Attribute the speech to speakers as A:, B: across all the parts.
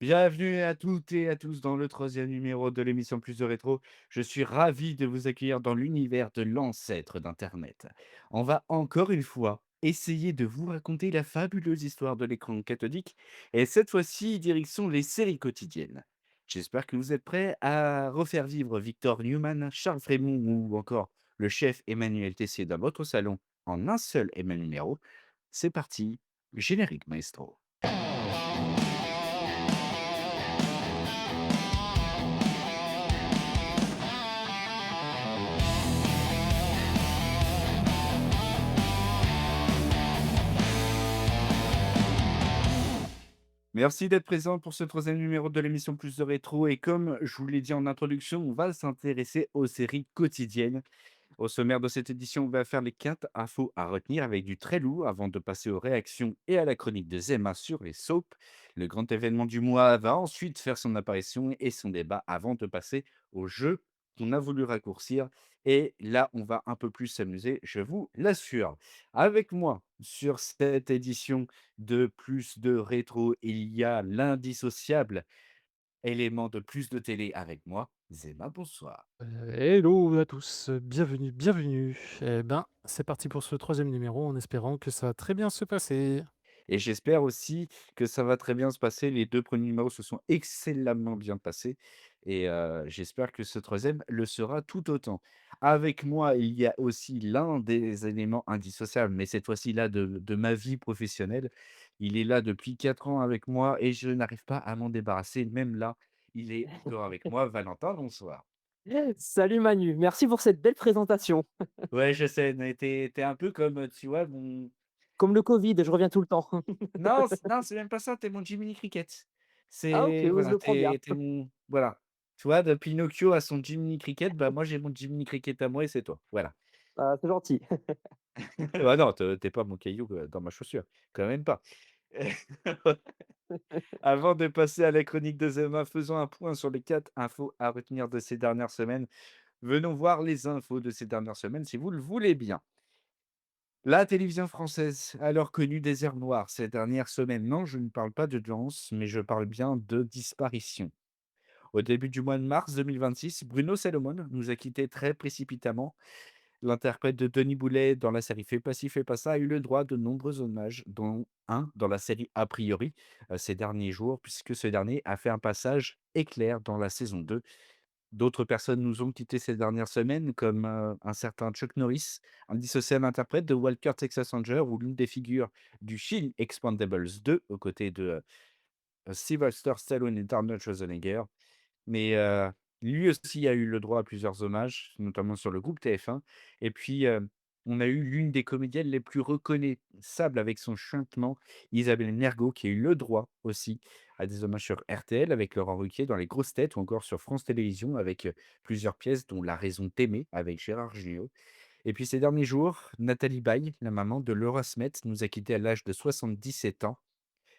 A: Bienvenue à toutes et à tous dans le troisième numéro de l'émission Plus de Rétro. Je suis ravi de vous accueillir dans l'univers de l'ancêtre d'internet. On va encore une fois essayer de vous raconter la fabuleuse histoire de l'écran cathodique et cette fois-ci direction les séries quotidiennes. J'espère que vous êtes prêts à refaire vivre Victor Newman, Charles Frémont ou encore le chef Emmanuel Tessier dans votre salon en un seul et même numéro. C'est parti, générique maestro. Merci d'être présent pour ce troisième numéro de l'émission Plus de Rétro. Et comme je vous l'ai dit en introduction, on va s'intéresser aux séries quotidiennes. Au sommaire de cette édition, on va faire les 4 infos à retenir avec du très lourd avant de passer aux réactions et à la chronique de Zema sur les soaps. Le grand événement du mois va ensuite faire son apparition et son débat avant de passer au jeu qu'on a voulu raccourcir. Et là, on va un peu plus s'amuser, je vous l'assure. Avec moi sur cette édition de Plus de Rétro, il y a l'indissociable élément de Plus de Télé avec moi, Zema, bonsoir.
B: Hello à tous, bienvenue, bienvenue. Eh ben, c'est parti pour ce troisième numéro en espérant que ça va très bien se passer.
A: Et j'espère aussi que ça va très bien se passer. Les 2 premiers numéros se sont excellemment bien passés et j'espère que ce troisième le sera tout autant. Avec moi, il y a aussi l'un des éléments indissociables, mais cette fois-ci là de ma vie professionnelle. Il est là depuis 4 ans avec moi et je n'arrive pas à m'en débarrasser. Même là, il est encore avec moi. Valentin, bonsoir.
C: Salut Manu, merci pour cette belle présentation.
A: Ouais, je sais, mais tu un peu comme, tu vois, mon.
C: Comme le Covid, je reviens tout le temps.
A: Non, c'est même pas ça, tu es mon Jiminy Cricket.
C: Ah OK,
A: C'est
C: ose
A: voilà,
C: le prend bien.
A: tu es mon voilà. Tu vois, de Pinocchio à son Jiminy Cricket, bah, moi j'ai mon Jiminy Cricket à moi et c'est toi, voilà.
C: Ah, c'est gentil.
A: Bah, non, tu pas mon caillou, dans ma chaussure, quand même pas. Avant de passer à la chronique de Zema, faisons un point sur les 4 infos à retenir de ces dernières semaines. Venons voir les infos de ces dernières semaines si vous le voulez bien. La télévision française, alors connue des airs noirs ces dernières semaines. Non, je ne parle pas d'audience, mais je parle bien de disparition. Au début du mois de mars 2026, Bruno Salomon nous a quittés très précipitamment. L'interprète de Denis Boulet dans la série Fais pas ci, fais pas ça a eu le droit de nombreux hommages, dont un dans la série A priori ces derniers jours, puisque ce dernier a fait un passage éclair dans la saison 2. D'autres personnes nous ont quittés ces dernières semaines, comme, un certain Chuck Norris, un dissociable interprète de Walker Texas Ranger ou l'une des figures du film Expendables 2 aux côtés de, Sylvester Stallone et Arnold Schwarzenegger. Mais, lui aussi a eu le droit à plusieurs hommages, notamment sur le groupe TF1 et puis, on a eu l'une des comédiennes les plus reconnaissables avec son chantement, Isabelle Mergo, qui a eu le droit aussi à des hommages sur RTL avec Laurent Ruquier dans Les Grosses Têtes ou encore sur France Télévisions avec, plusieurs pièces dont La raison d'aimer avec Gérard Jugnot et puis ces derniers jours, Nathalie Baye, la maman de Laura Smet, nous a quittés à l'âge de 77 ans.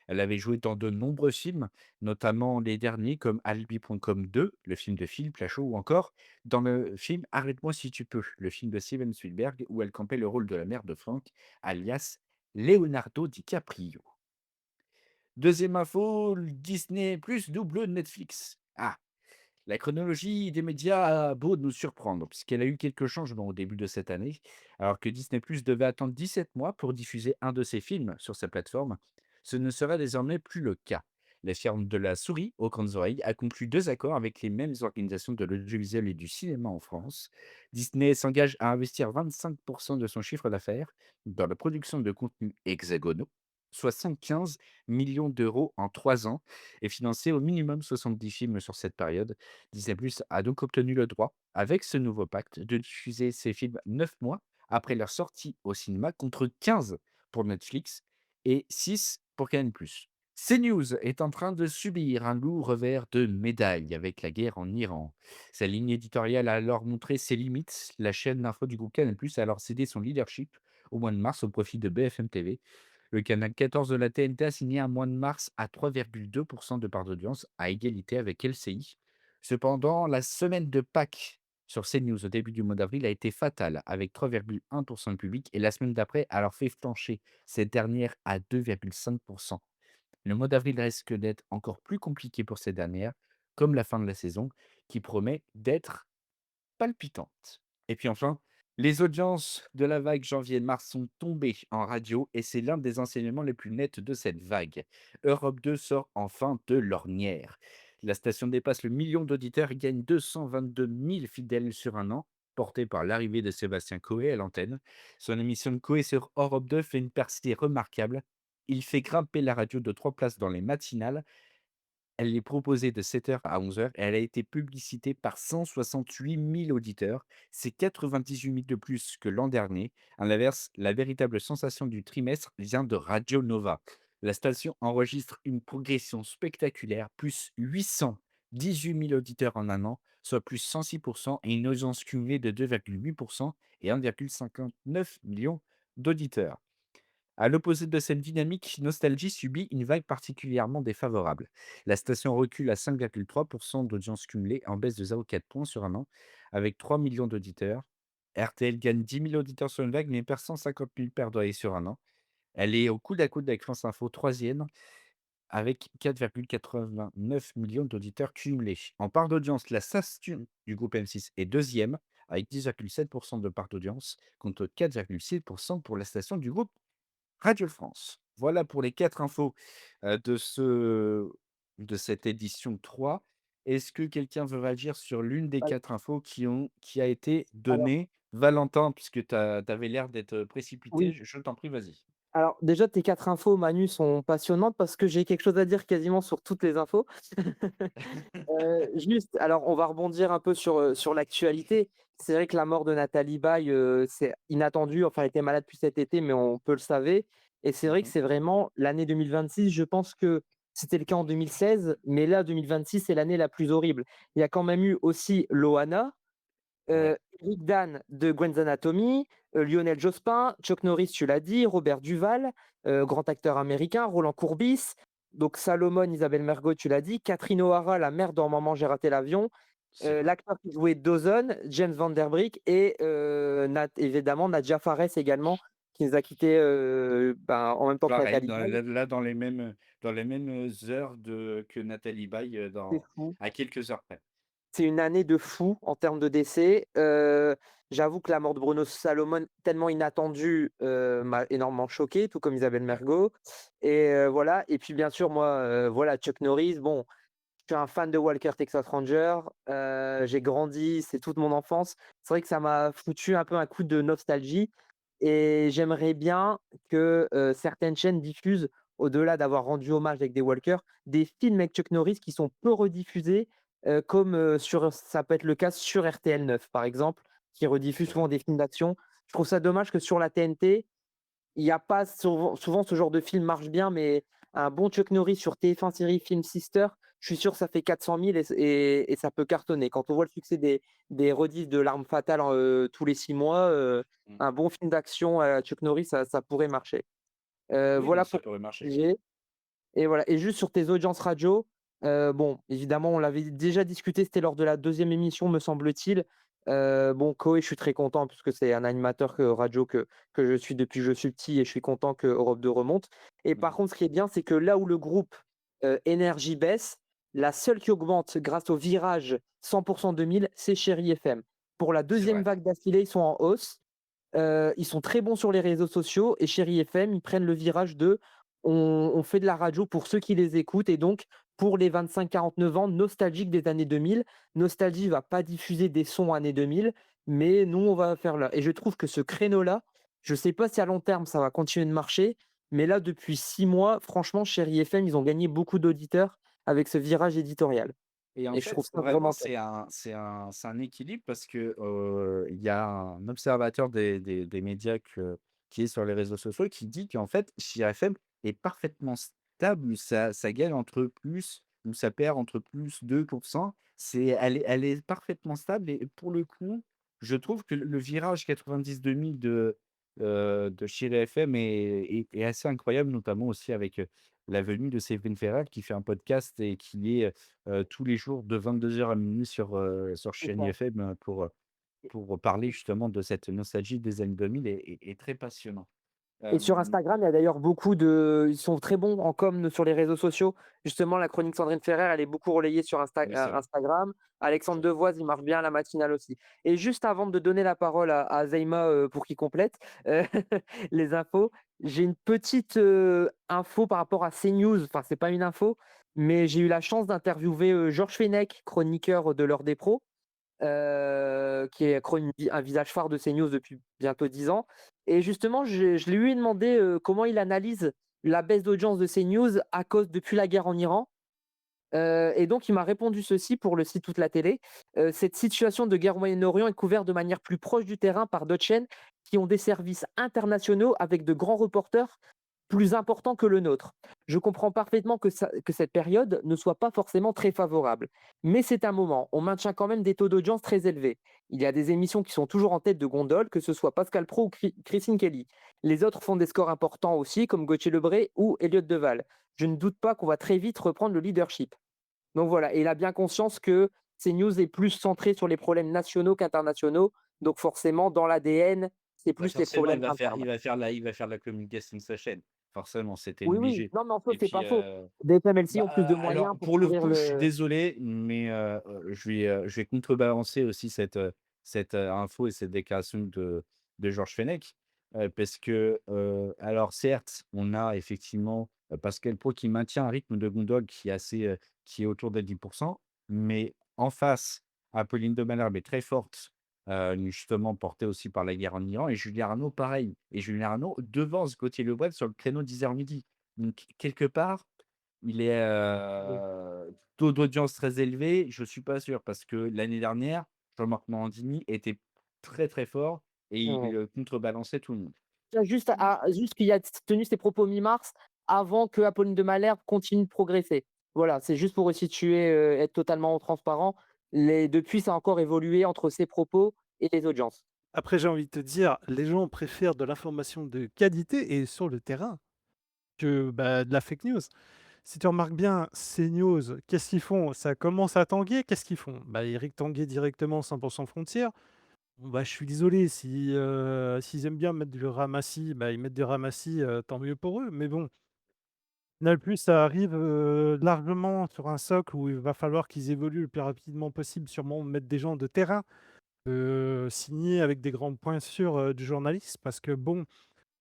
A: Elle avait joué dans de nombreux films, notamment les derniers comme Alibi.com 2, le film de Philippe Lachaud, ou encore dans le film Arrête-moi si tu peux, le film de Steven Spielberg, où elle campait le rôle de la mère de Frank, alias Leonardo DiCaprio. Deuxième info, Disney Plus double Netflix. Ah, la chronologie des médias a beau nous surprendre, puisqu'elle a eu quelques changements au début de cette année, alors que Disney Plus devait attendre 17 mois pour diffuser un de ses films sur sa plateforme. Ce ne sera désormais plus le cas. La firme de la souris aux grandes oreilles a conclu deux accords avec les mêmes organisations de l'audiovisuel et du cinéma en France. Disney s'engage à investir 25% de son chiffre d'affaires dans la production de contenus hexagonaux, soit 115 millions d'euros en 3 ans, et financer au minimum 70 films sur cette période. Disney+ a donc obtenu le droit, avec ce nouveau pacte, de diffuser ces films 9 mois après leur sortie au cinéma, contre 15 pour Netflix et 6 pour Canal+. CNews est en train de subir un lourd revers de médaille avec la guerre en Iran. Sa ligne éditoriale a alors montré ses limites. La chaîne d'info du groupe Canal+ a alors cédé son leadership au mois de mars au profit de BFM TV. Le canal 14 de la TNT a signé un mois de mars à 3,2% de part d'audience, à égalité avec LCI. Cependant, la semaine de Pâques sur CNews au début du mois d'avril a été fatale, avec 3,1% de public, et la semaine d'après a alors fait flancher cette dernière à 2,5%. Le mois d'avril risque d'être encore plus compliqué pour ces dernières, comme la fin de la saison, qui promet d'être palpitante. Et puis enfin, les audiences de la vague janvier-mars sont tombées en radio et c'est l'un des enseignements les plus nets de cette vague. Europe 2 sort enfin de l'ornière. La station dépasse le million d'auditeurs et gagne 222 000 fidèles sur un an, porté par l'arrivée de Sébastien Coé à l'antenne. Son émission de Coé sur Europe 2 fait une percée remarquable. Il fait grimper la radio de 3 places dans les matinales. Elle est proposée de 7 heures à 11 heures et elle a été publicitée par 168 000 auditeurs. C'est 98 000 de plus que l'an dernier. À l'inverse, la véritable sensation du trimestre vient de Radio Nova. La station enregistre une progression spectaculaire, plus 818 000 auditeurs en un an, soit plus 106 et une audience cumulée de 2,8 et 1,59 million d'auditeurs. À l'opposé de cette dynamique, Nostalgie subit une vague particulièrement défavorable. La station recule à 5,3 d'audience cumulée, en baisse de 0,4 points sur un an, avec 3 millions d'auditeurs. RTL gagne 10 000 auditeurs sur une vague, mais perd 150 000 perdants sur un an. Elle est au coude à coude avec France Info, troisième, avec 4,89 millions d'auditeurs cumulés. En part d'audience, la station du groupe M6 est deuxième, avec 10,7 de part d'audience, contre 4,6 pour la station du groupe Radio France. Voilà pour les 4 infos, de cette édition 3. Est-ce que quelqu'un veut réagir sur l'une des
C: Al
A: 4 infos qui a été
C: alors
A: donnée? Valentin, puisque tu avais l'air d'être, précipité,
C: oui,
A: je t'en prie, vas-y.
C: alors déjà tes 4 infos Manu sont passionnantes parce que j'ai quelque chose à dire quasiment sur toutes les infos. Juste, alors on va rebondir un peu sur l'actualité. C'est vrai que la mort de Nathalie Baye, c'est inattendu, enfin elle était malade depuis cet été, mais on peut le savait et c'est vrai que
A: Mmh.
C: c'est vraiment l'année 2026. Je pense que c'était le cas en 2016, mais là 2026, c'est l'année la plus horrible. Il y a quand même eu aussi Loana,
A: Ouais,
C: Eric Dan de Grey's Anatomy, Lionel Jospin, Chuck Norris, tu l'as dit, Robert Duval, grand acteur américain, Roland Courbis, donc Salomon, Isabelle Mergo, tu l'as dit, Catherine O'Hara, la mère dans Maman, j'ai raté l'avion,
A: c'est vrai.
C: l'acteur qui jouait Dawson, James Van Der Beek et évidemment Nadja Fares également, qui nous a quittés, ben, en même temps que
A: Pareil,
C: Nathalie Baye.
A: dans les mêmes, heures que Nathalie Baye,
C: C'est fou.
A: à quelques heures près.
C: C'est une année de fou en termes de décès. J'avoue que la mort de Bruno Salomon, tellement inattendue, m'a énormément choqué, tout comme Isabelle
A: Ouais.
C: Mergo et voilà et puis bien sûr moi, voilà Chuck Norris, bon, je suis un fan de Walker Texas Ranger, j'ai grandi, c'est toute mon enfance. C'est vrai que ça m'a foutu un peu un coup de nostalgie et j'aimerais bien que, certaines chaînes diffusent, au-delà d'avoir rendu hommage avec des Walker, des films avec Chuck Norris qui sont peu rediffusés, comme, ça peut être le cas sur RTL9 par exemple, qui rediffuse
A: C'est vrai.
C: souvent des films d'action. Je trouve ça dommage que sur la TNT, il y a pas souvent ce genre de film marche bien, mais un bon Chuck Norris sur TF1 série film Sister, je suis sûr que ça fait 400 000 et ça peut cartonner. Quand on voit le succès des rediffs de L'Arme fatale, tous les 6 mois,
A: Mmh.
C: un bon film d'action à la Chuck Norris, ça pourrait marcher.
A: Oui, non,
C: Voilà
A: ça
C: pour
A: pourrait marcher.
C: j'ai et voilà et juste sur tes audiences radio, bon, évidemment, on l'avait déjà discuté, c'était lors de la deuxième émission, me semble-t-il. Bon, Koé, je suis très content puisque c'est un animateur radio que je suis depuis que je suis petit et je suis content que Europe 2 remonte et par
A: Mmh.
C: contre, ce qui est bien, c'est que là où le groupe, Énergie baisse, la seule qui augmente grâce au virage 100 2000, c'est Chéri FM. Pour la
A: C'est
C: deuxième
A: vrai.
C: vague d'affilée, ils sont en hausse. Ils sont très bons sur les réseaux sociaux et Chéri FM, ils prennent le virage de on fait de la radio pour ceux qui les écoutent et donc pour les 25-49 ans nostalgiques des années 2000. Nostalgie va pas diffuser des sons années 2000, mais nous, on va faire là et je trouve que ce créneau-là, je sais pas si à long terme ça va continuer de marcher, mais là, depuis 6 mois, franchement, Chéri FM, ils ont gagné beaucoup d'auditeurs avec ce virage éditorial
A: Et en
C: et je trouve
A: fait,
C: ça
A: vraiment,
C: vraiment top.
A: c'est un équilibre parce que, il y a un observateur des médias qui est sur les réseaux sociaux qui dit qu'en fait, Chir FM est parfaitement stable. Ça gagne entre plus ou ça perd entre plus 2. Elle est parfaitement stable et pour le coup, je trouve que le virage 90-2000 de Chir FM est assez incroyable, notamment aussi avec, la venue de Séverine Ferrer qui fait un podcast et qui est, tous les jours de 22 heures à minuit sur
C: C'est
A: Chérie
C: ça.
A: FM, pour parler justement de cette nostalgie des années 2000 est très passionnant.
C: Et sur
A: Hem,
C: Instagram, il y a d'ailleurs beaucoup ils sont très bons en com sur les réseaux sociaux. Justement, la chronique Sandrine Ferrer, elle est beaucoup relayée sur
A: oui, c'est vrai.
C: Instagram. Alexandre Devoise, il marche bien à la matinale aussi. Et juste avant de donner la parole à Zaïma, pour qu'il complète, heu, les infos, j'ai une petite, info par rapport à CNews. Enfin, c'est pas une info, mais j'ai eu la chance d'interviewer, Georges Fenech, chroniqueur de l'Heure des pros. Qui est un visage phare de CNews depuis bientôt 10 ans. Et justement, je lui ai demandé, comment il analyse la baisse d'audience de CNews à cause depuis la guerre en Iran. Et donc il m'a répondu ceci pour le site Toute la télé: «Cette situation de guerre au Moyen-Orient est couverte de manière plus proche du terrain par d'autres chaînes qui ont des services internationaux avec de grands reporters plus importants que le nôtre. Je comprends parfaitement que cette période ne soit pas forcément très favorable. Mais c'est un moment. On maintient quand même des taux d'audience très élevés. Il y a des émissions qui sont toujours en tête de gondole, que ce soit Pascal Pro ou Christine Kelly. Les autres font des scores importants aussi, comme Gauthier Lebray ou Elliot Deval. Je ne doute pas qu'on va très vite reprendre le leadership.» Donc voilà, et il a bien conscience que CNews est plus centré sur les problèmes nationaux qu'internationaux. Donc forcément, dans l'ADN, c'est
A: Bah,
C: plus les
A: forcément,
C: problèmes internes.
A: il va faire de la communication de sa chaîne. Forcément, c'était
C: Oui, oui,
A: obligé
C: non, mais en soi,
A: et
C: c'est
A: puis,
C: pas faux. BFM LCI
A: bah,
C: ont plus de
A: alors
C: moyens pour
A: pour le
C: couvrir
A: coup, je suis
C: le.
A: désolé, mais, je vais contrebalancer aussi cette, info et cette déclaration de Georges Fenech, parce que, alors certes, on a effectivement, Pascal Pro qui maintient un rythme de gondole qui est assez, qui est autour des 10, mais en face, Apolline de Malherbe est très forte, justement portée aussi par la guerre en Iran, et Julien Arnaud pareil, et Julien Arnaud devance Gauthier Lebret sur le créneau 10h midi. Donc quelque part, il est,
C: Oui.
A: taux d'audience très élevé, je suis pas sûr parce que l'année dernière, Jean-Marc Morandini était très, très fort et il,
C: Ouais.
A: contrebalançait tout le monde.
C: Tiens, juste qu'il a tenu ses propos mi-mars avant que Apolline de Malherbe continue de progresser. Voilà, c'est juste pour resituer, être totalement transparent. Depuis, ça a encore évolué entre ses propos et les audiences.
B: Après, j'ai envie de te dire, les gens préfèrent de l'information de qualité et sur le terrain que, bah, de la fake news. Si tu remarques bien, CNews, qu'est-ce qu'ils font? Ça commence à tanguer, qu'est-ce qu'ils font? Bah, Éric Tanguay directement 100 Frontières. Bon, bah, je suis désolé si, s'ils aiment bien mettre du ramassis, bah, ils mettent du ramassis, tant mieux pour eux. Mais bon, Canal+, ça arrive, largement sur un socle où il va falloir qu'ils évoluent le plus rapidement possible, sûrement mettre des gens de terrain, signés avec des grandes pointures, du journalisme parce que bon,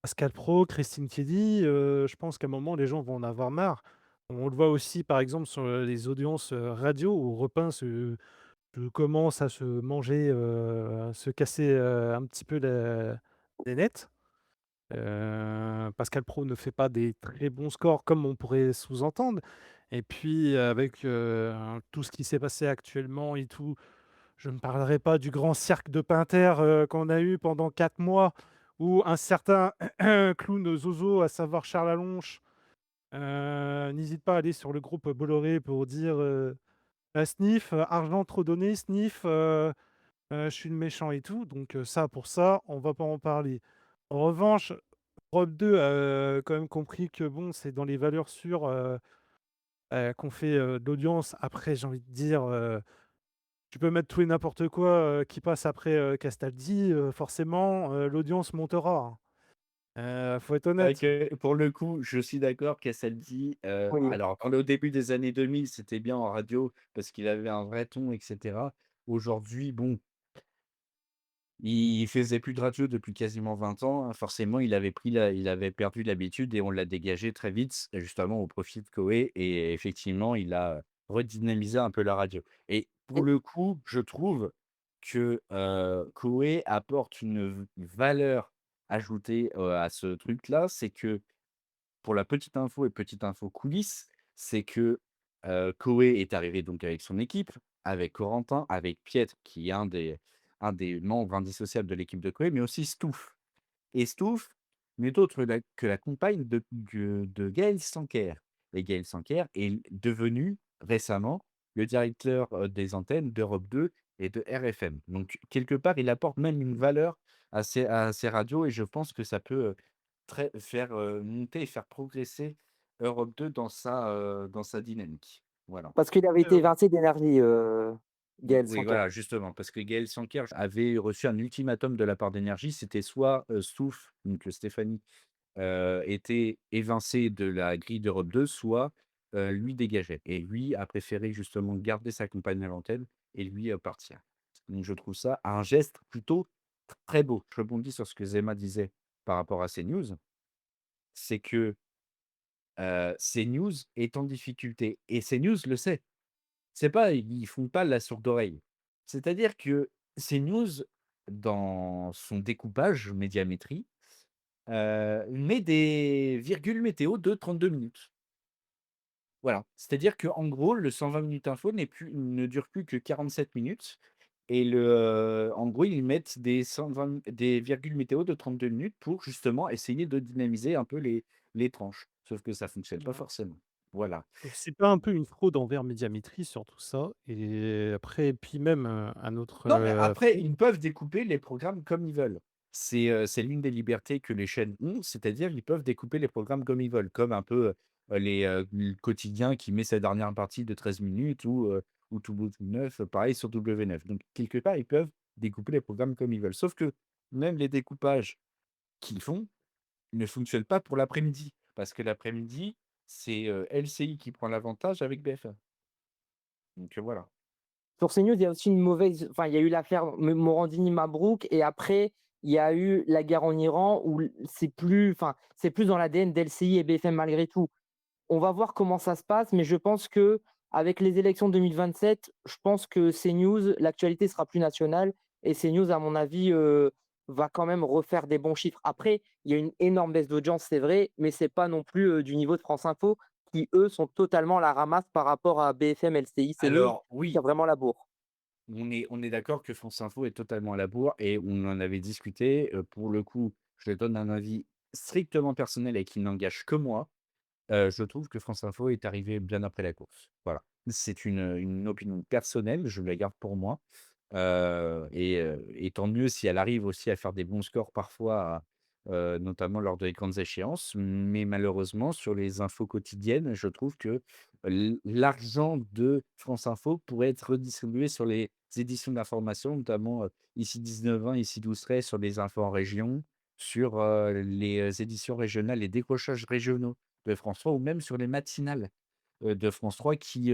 B: Pascal Praud, Christine Kelly, je pense qu'à un moment, les gens vont en avoir marre. On le voit aussi, par exemple, sur, les audiences, radio où Europe 1 commence à se manger, à se casser, un petit peu les nets. Pascal Praud ne fait pas des très bons scores comme on pourrait sous-entendre et puis avec, tout ce qui s'est passé actuellement et tout, je ne parlerai pas du grand cirque de Pinter, qu'on a eu pendant 4 mois où un certain clown zozo, à savoir Charles Allonche, n'hésite pas à aller sur le groupe Bolloré pour dire, «Sniff, argent trop donné, sniff, je suis le méchant et tout», donc ça, pour ça, on va pas en parler. En revanche, Europe 2 a quand même compris que bon, c'est dans les valeurs sûres, qu'on fait, de l'audience. Après, j'ai envie de dire, tu peux mettre tout et n'importe quoi, qui passe après, Castaldi, forcément, l'audience montera, hein. Faut être
A: C'est vrai
B: honnête.
A: que pour le coup, je suis d'accord qu'Assel dit,
C: Oui.
A: alors dans le début des années 2000, c'était bien en radio parce qu'il avait un vrai ton et cetera. Aujourd'hui, bon, il faisait plus de radio depuis quasiment 20 ans, hein. Forcément, il avait perdu l'habitude et on l'a dégagé très vite, justement au profit de Koé, et effectivement, il a redynamisé un peu la radio, et pour
C: Et
A: le coup, je trouve que, Koé apporte une valeur ajoutée, à ce truc-là. C'est que, pour la petite info coulisses, c'est que, Koé est arrivé donc avec son équipe, avec Corentin, avec Pietre qui est un des membres indissociables de l'équipe de Koé, mais aussi Stouff, et Stouff n'est autre que la compagne de Gaël Sanquer, et Gaël Sanquer est devenu récemment le directeur, des antennes d'Europe 2 et de RFM. Donc quelque part, il apporte même une valeur à ces radios, et je pense que ça peut, très faire, monter et faire progresser Europe 2 dans sa dynamique. Voilà.
C: parce qu'il avait été évincé d'énergie, Gaël
A: Oui,
C: Sanquer.
A: voilà, justement, parce que Gaël Sanquer avait reçu un ultimatum de la part d'Énergie, c'était soit, Stouff, donc Stéphanie était évincé de la grille d'Europe 2, soit, lui dégageait et lui a préféré justement garder sa compagne à l'antenne et lui, partir. Donc je trouve ça un geste plutôt très beau. Je rebondis sur ce que Zema disait par rapport à CNews, c'est que, CNews est en difficulté et CNews le sait. C'est pas ils font pas la sourde oreille. C'est-à-dire que CNews, dans son découpage médiamétrie, met des virgules météo de 32 minutes. Voilà. C'est-à-dire qu'en gros, le 120 minutes info ne dure plus que 47 minutes et en gros, ils mettent des virgules météo de 32 minutes pour justement essayer de dynamiser un peu les tranches. Sauf que ça fonctionne pas
B: Ouais.
A: forcément. Voilà.
B: C'est pas un peu une fraude envers Médiamétrie sur tout ça? Et après, puis même, un autre,
A: Non, mais après,
B: fait.
A: ils peuvent découper les programmes comme ils veulent. C'est l'une des libertés que les chaînes ont, c'est-à-dire ils peuvent découper les programmes comme ils veulent, comme un peu, le Quotidien qui met sa dernière partie de 13 minutes ou Tout Beau, Tout Neuf, pareil sur W9. Donc quelque part, ils peuvent découper les programmes comme ils veulent. Sauf que même les découpages qu'ils font ne fonctionnent pas pour l'après-midi, parce que l'après-midi, c'est, LCI qui prend l'avantage avec BFM. Donc, voilà.
C: Sur CNews, il y a aussi une mauvaise enfin, il y a eu l'affaire Morandini Mabrouk et après, il y a eu la guerre en Iran où c'est plus dans l'ADN d'LCI et BFM malgré tout. On va voir comment ça se passe, mais je pense que avec les élections 2027, je pense que CNews, l'actualité sera plus nationale et CNews, à mon avis, va quand même refaire des bons chiffres. Après, il y a une énorme baisse d'audience, c'est vrai, mais c'est pas non plus, du niveau de France Info qui, eux, sont totalement à la ramasse par rapport à BFM, LCI, CNews,
A: Alors
C: qui tire
A: oui,
C: vraiment la bourre.
A: on est d'accord que France Info est totalement à la bourre et on en avait discuté, pour le coup, je donne un avis strictement personnel et qui n'engage que moi. Je trouve que France Info est arrivé bien après la course. Voilà. C'est une opinion personnelle, je la garde pour moi, et tant mieux si elle arrive aussi à faire des bons scores parfois, notamment lors des grandes échéances. Mais malheureusement, sur les infos quotidiennes, je trouve que l'argent de France Info pourrait être redistribué sur les éditions d'information, notamment, Ici 19:20, Ici 12:13 sur les infos en région, sur, les, éditions régionales, les décrochages régionaux de France 3 ou même sur les matinales, de France 3 qui,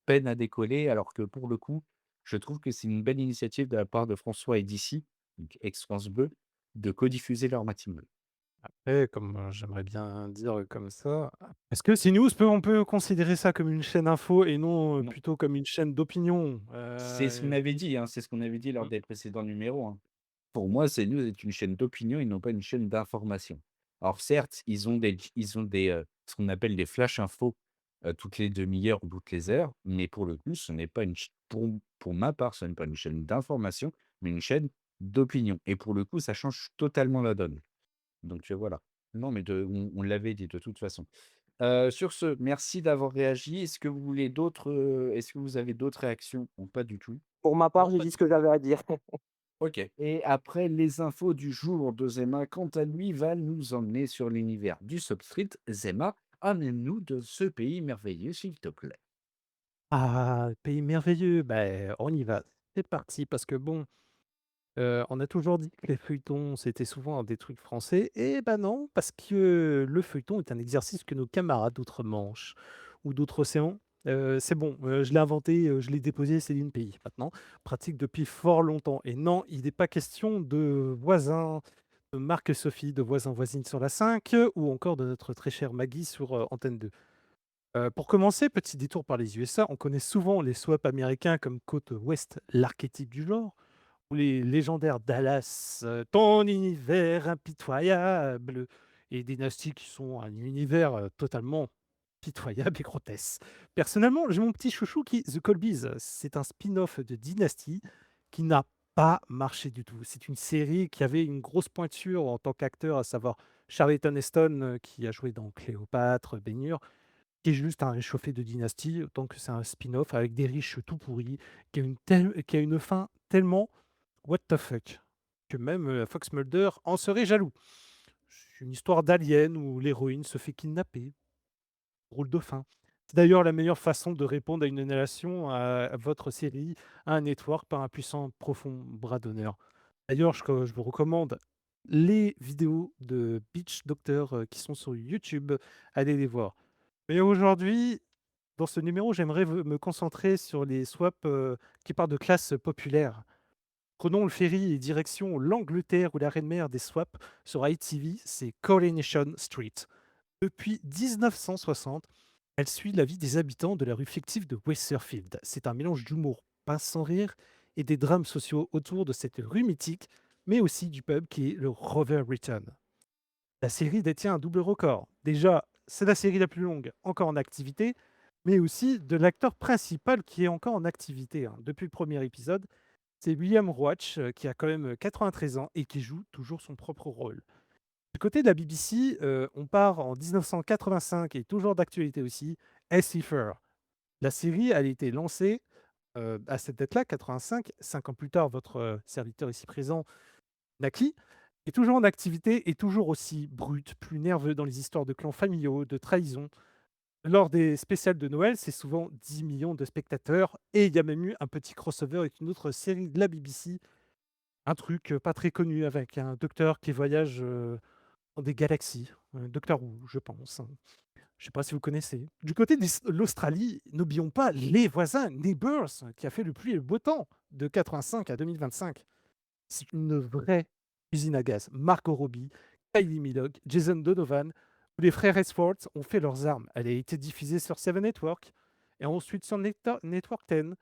A: peinent à décoller alors que pour le coup, je trouve que c'est une belle initiative de la part de François et d'ici, donc ex-France Bleu, de codiffuser leur matinale.
B: Après, comme, j'aimerais bien dire, comme ça, est-ce que CNews on peut considérer ça comme une chaîne info et non,
A: Non,
B: plutôt comme une chaîne d'opinion?
A: c'est ce qu'on avait dit, hein, c'est ce qu'on avait dit lors
B: Mmh,
A: des précédents numéros, hein. Pour moi, CNews est une chaîne d'opinion et non pas une chaîne d'information. Alors certes, ce qu'on appelle des flash infos, toutes les demi-heures ou toutes les heures, mais pour le coup, ce n'est pas une ch pour ma part, ce n'est pas une chaîne d'information, mais une chaîne d'opinion et pour le coup, ça change totalement la donne. Donc, voilà. Non, mais on l'avait dit de toute façon. Sur ce, merci d'avoir réagi. Est-ce que vous avez d'autres réactions ou pas du tout?
C: Pour ma part,
B: non,
C: j'ai
B: pas
C: dit
B: du
C: ce que
B: tout.
C: j'avais à dire.
A: OK. Et après les infos du jour de Zema, quant à lui, va nous emmener sur l'univers du Substreet. Zema, amène-nous de ce pays merveilleux, s'il te plaît.
B: Ah, pays merveilleux, ben on y va. C'est parti parce que bon, on a toujours dit que les feuilletons, c'était souvent des trucs français et ben non, parce que le feuilleton est un exercice que nos camarades d'outre-Manche ou d'autres océans, c'est bon, je l'ai inventé, je l'ai déposé, c'est d'une pays maintenant, pratique depuis fort longtemps et non, il n'est pas question de voisins, de Marc et Sophie, de voisins-voisines sur la 5 ou encore de notre très chère Maggie sur, Antenne 2. Pour commencer, petit détour par les USA, on connaît souvent les soaps américains comme Côte Ouest, l'archétype du genre, ou les légendaires Dallas, ton univers impitoyable, et Dynasty qui sont un univers, totalement pitoyable et grotesque. Personnellement, j'ai mon petit chouchou qui The Colbys, c'est un spin-off de Dynasty qui n'a pas marché du tout. C'est une série qui avait une grosse pointure en tant qu'acteur, à savoir Charlton Heston, qui a joué dans Cléopâtre, Ben-Hur, qui est juste un réchauffé de Dynasty, autant que c'est un spin-off avec des riches tout pourris, qui a une fin tellement what the fuck que même, Fox Mulder en serait jaloux. C'est une histoire d'alien où l'héroïne se fait kidnapper, rôle de fin. C'est d'ailleurs la meilleure façon de répondre à une inhalation à votre série, à un network par un puissant, profond bras d'honneur. D'ailleurs, je vous recommande les vidéos de Beach Doctor, qui sont sur YouTube, allez les voir. Mais aujourd'hui, dans ce numéro, j'aimerais me concentrer sur les swaps, qui parlent de classe populaire. Prenons le ferry et direction l'Angleterre où la reine mère des swaps sur ITV, c'est Coronation Street. Depuis 1960, elle suit la vie des habitants de la rue fictive de Westerfield. C'est un mélange d'humour pince sans rire et des drames sociaux autour de cette rue mythique, mais aussi du pub qui est le Rover Return. La série détient un double record. Déjà, c'est la série la plus longue encore en activité, mais aussi de l'acteur principal qui est encore en activité, hein. Depuis le premier épisode, c'est William Roach, qui a quand même 93 ans et qui joue toujours son propre rôle. Du côté de la BBC, on part en 1985 et toujours d'actualité aussi, Lucifer. La série, elle a été lancée, à cette date-là, 85, 5 ans plus tard, votre, serviteur ici présent, Naki, est toujours en activité et toujours aussi brut, plus nerveux dans les histoires de clans familiaux, de trahison. Lors des spéciales de Noël, c'est souvent 10 millions de spectateurs et il y a même eu un petit crossover avec une autre série de la BBC, un truc, pas très connu avec un docteur qui voyage, dans des galaxies, Doctor Who, je pense, hein. Je sais pas si vous connaissez. Du côté l'Australie, n'oublions pas les voisins Neighbours, qui a fait le pluie et le beau temps de 85 à 2025. C'est une vraie usine à gaz. Margot Robbie, Kylie Minogue, Jason Donovan ou les frères Hemsworth ont fait leurs armes. Elle a été diffusée sur Seven Network et ensuite sur Network 10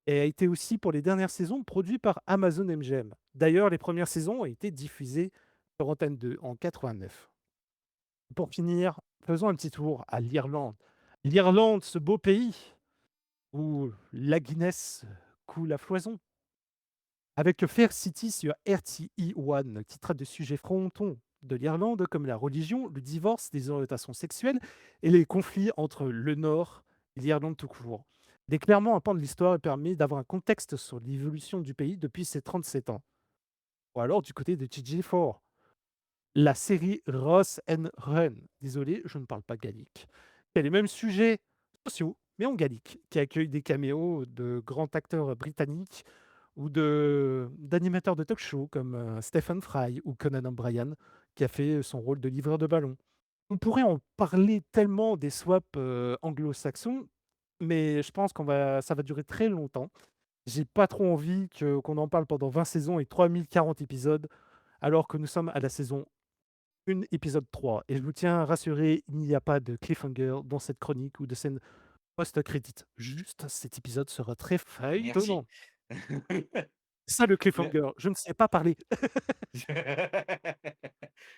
B: et a été aussi pour les dernières saisons produit par Amazon MGM. D'ailleurs, les premières saisons ont été diffusées sur Antenne 2 en 89. Pour finir, faisons un petit tour à l'Irlande. L'Irlande, ce beau pays où la Guinness coule à foison. Avec Fair City sur RTE1 qui traite de sujets frontons de l'Irlande comme la religion, le divorce, les orientations sexuelles et les conflits entre le Nord et l'Irlande tout court. Il est clairement un pan de l'histoire et permet d'avoir un contexte sur l'évolution du pays depuis ses 37 ans. Ou alors du côté de TG4, la série Ross and Run. Désolé, je ne parle pas gallique. Il y a les mêmes sujets sociaux, mais en gallique, qui accueille des caméos de grands acteurs britanniques ou d'animateurs de talk-show comme Stephen Fry ou Conan O'Brien, qui a fait son rôle de livreur de ballon. On pourrait en parler tellement des swaps anglo-saxons, mais je pense ça va durer très longtemps. J'ai pas trop envie qu'on en parle pendant 20 saisons et 3040 épisodes, alors que nous sommes à la saison 1, épisode 3. Et je vous tiens à rassurer, il n'y a pas de cliffhanger dans cette chronique ou de scène post-crédit. Juste, cet épisode sera très
A: Merci.
B: feuilletonnant. C'est ça le
A: Me
B: cliffhanger, je ne sais pas parler.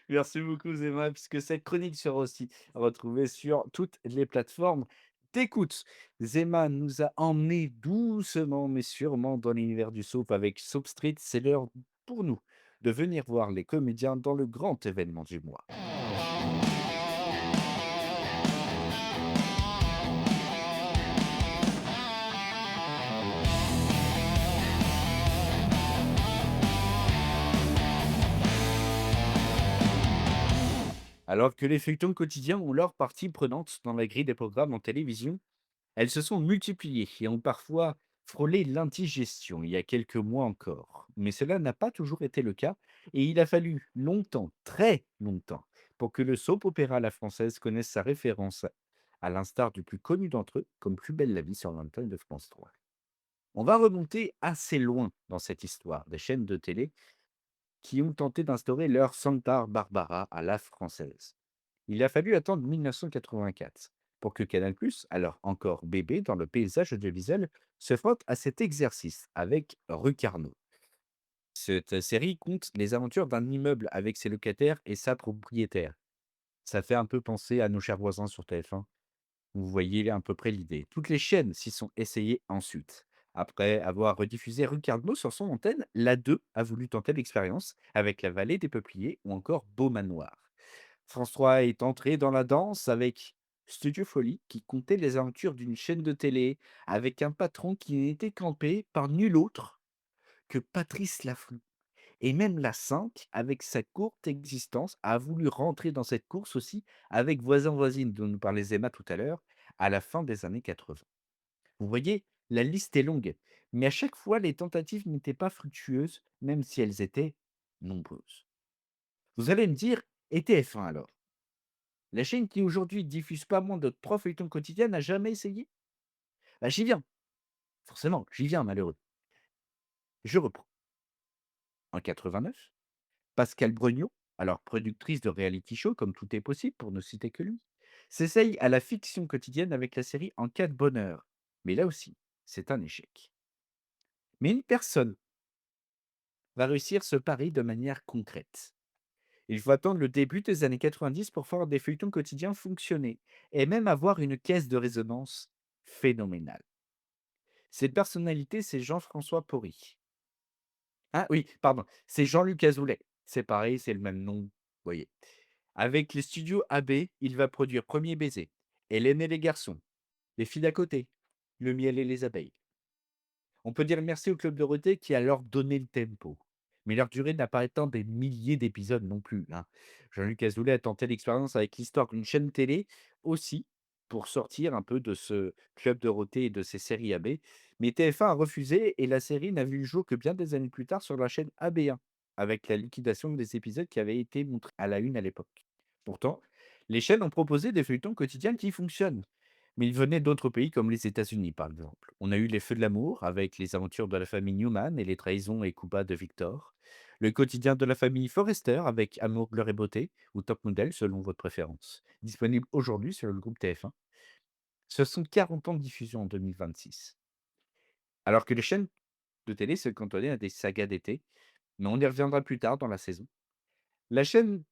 A: Merci beaucoup Zéma, puisque cette chronique sera aussi retrouvée sur toutes les plateformes d'écoute. Zéma nous a emmenés doucement mais sûrement dans l'univers du soap avec Soap Street. C'est l'heure pour nous de venir voir les comédiens dans le grand événement du mois. Alors que les feuilletons quotidiens ont leur partie prenante dans la grille des programmes en télévision, elles se sont multipliées et ont parfois frôlé l'indigestion il y a quelques mois encore. Mais cela n'a pas toujours été le cas et il a fallu longtemps, très longtemps, pour que le soap opéra à la française connaisse sa référence, à l'instar du plus connu d'entre eux, comme Plus belle la vie sur l'antenne de France 3. On va remonter assez loin dans cette histoire des chaînes de télé qui ont tenté d'instaurer leur Santa Barbara à la française. Il a fallu attendre 1984 pour que Canal+, alors encore bébé dans le paysage audiovisuel, se frotte à cet exercice avec Rue Carnot. Cette série compte les aventures d'un immeuble avec ses locataires et sa propriétaire. Ça fait un peu penser à Nos chers voisins sur TF1. Vous voyez à peu près l'idée. Toutes les chaînes s'y sont essayées ensuite. Après avoir rediffusé Rue Carnot sur son antenne, la 2 a voulu tenter l'expérience avec La Vallée des Peupliers ou encore Beau Manoir. France 3 est entré dans la danse avec Studio Folie, qui comptait les aventures d'une chaîne de télé, avec un patron qui n'était campé par nul autre que Patrice Laffont. Et même la 5, avec sa courte existence, a voulu rentrer dans cette course aussi avec Voisins Voisines, dont nous parlait Zema tout à l'heure, à la fin des années 80. Vous voyez, la liste est longue, mais à chaque fois, les tentatives n'étaient pas fructueuses, même si elles étaient nombreuses. Vous allez me dire: «Et TF1 alors?» La chaîne qui aujourd'hui diffuse pas moins de 3 feuilletons quotidiens n'a jamais essayé? Bah, j'y viens, forcément, j'y viens malheureux. Je reprends. En 89, Pascale Brognaud, alors productrice de reality show comme Tout est possible pour ne citer que lui, s'essaye à la fiction quotidienne avec la série En cas de bonheur. Mais là aussi, c'est un échec. Mais une personne va réussir ce pari de manière concrète. Il faut attendre le début des années 90 pour voir des feuilletons quotidiens fonctionner et même avoir une caisse de résonance phénoménale. Cette personnalité, c'est Jean-François Porry. Ah oui, pardon, c'est Jean-Luc Azoulay. C'est pareil, c'est le même nom, vous voyez. Avec les studios AB, il va produire Premier baiser, Hélène et les garçons, Les filles d'à côté, Le miel et les abeilles. On peut dire merci au Club Dorothée qui a alors donné le tempo. Mais leur durée n'a pas atteint des milliers d'épisodes non plus, hein. Jean-Luc Azoulay a tenté l'expérience avec l'histoire d'une chaîne télé aussi, pour sortir un peu de ce Club Dorothée et de ses séries AB. Mais TF1 a refusé et la série n'a vu le jour que bien des années plus tard sur la chaîne AB1, avec la liquidation des épisodes qui avaient été montrés à la une à l'époque. Pourtant, les chaînes ont proposé des feuilletons quotidiens qui fonctionnent. Mais ils venaient d'autres pays comme les États-Unis, par exemple. On a eu Les Feux de l'amour avec les aventures de la famille Newman et les trahisons et coups bas de Victor. Le quotidien de la famille Forrester avec Amour, gloire et beauté ou Top Model selon votre préférence. Disponible aujourd'hui sur le groupe TF1. Ce sont 40 ans de diffusion en 2026. Alors que les chaînes de télé se cantonnaient à des sagas d'été, mais on y reviendra plus tard dans la saison. La chaîne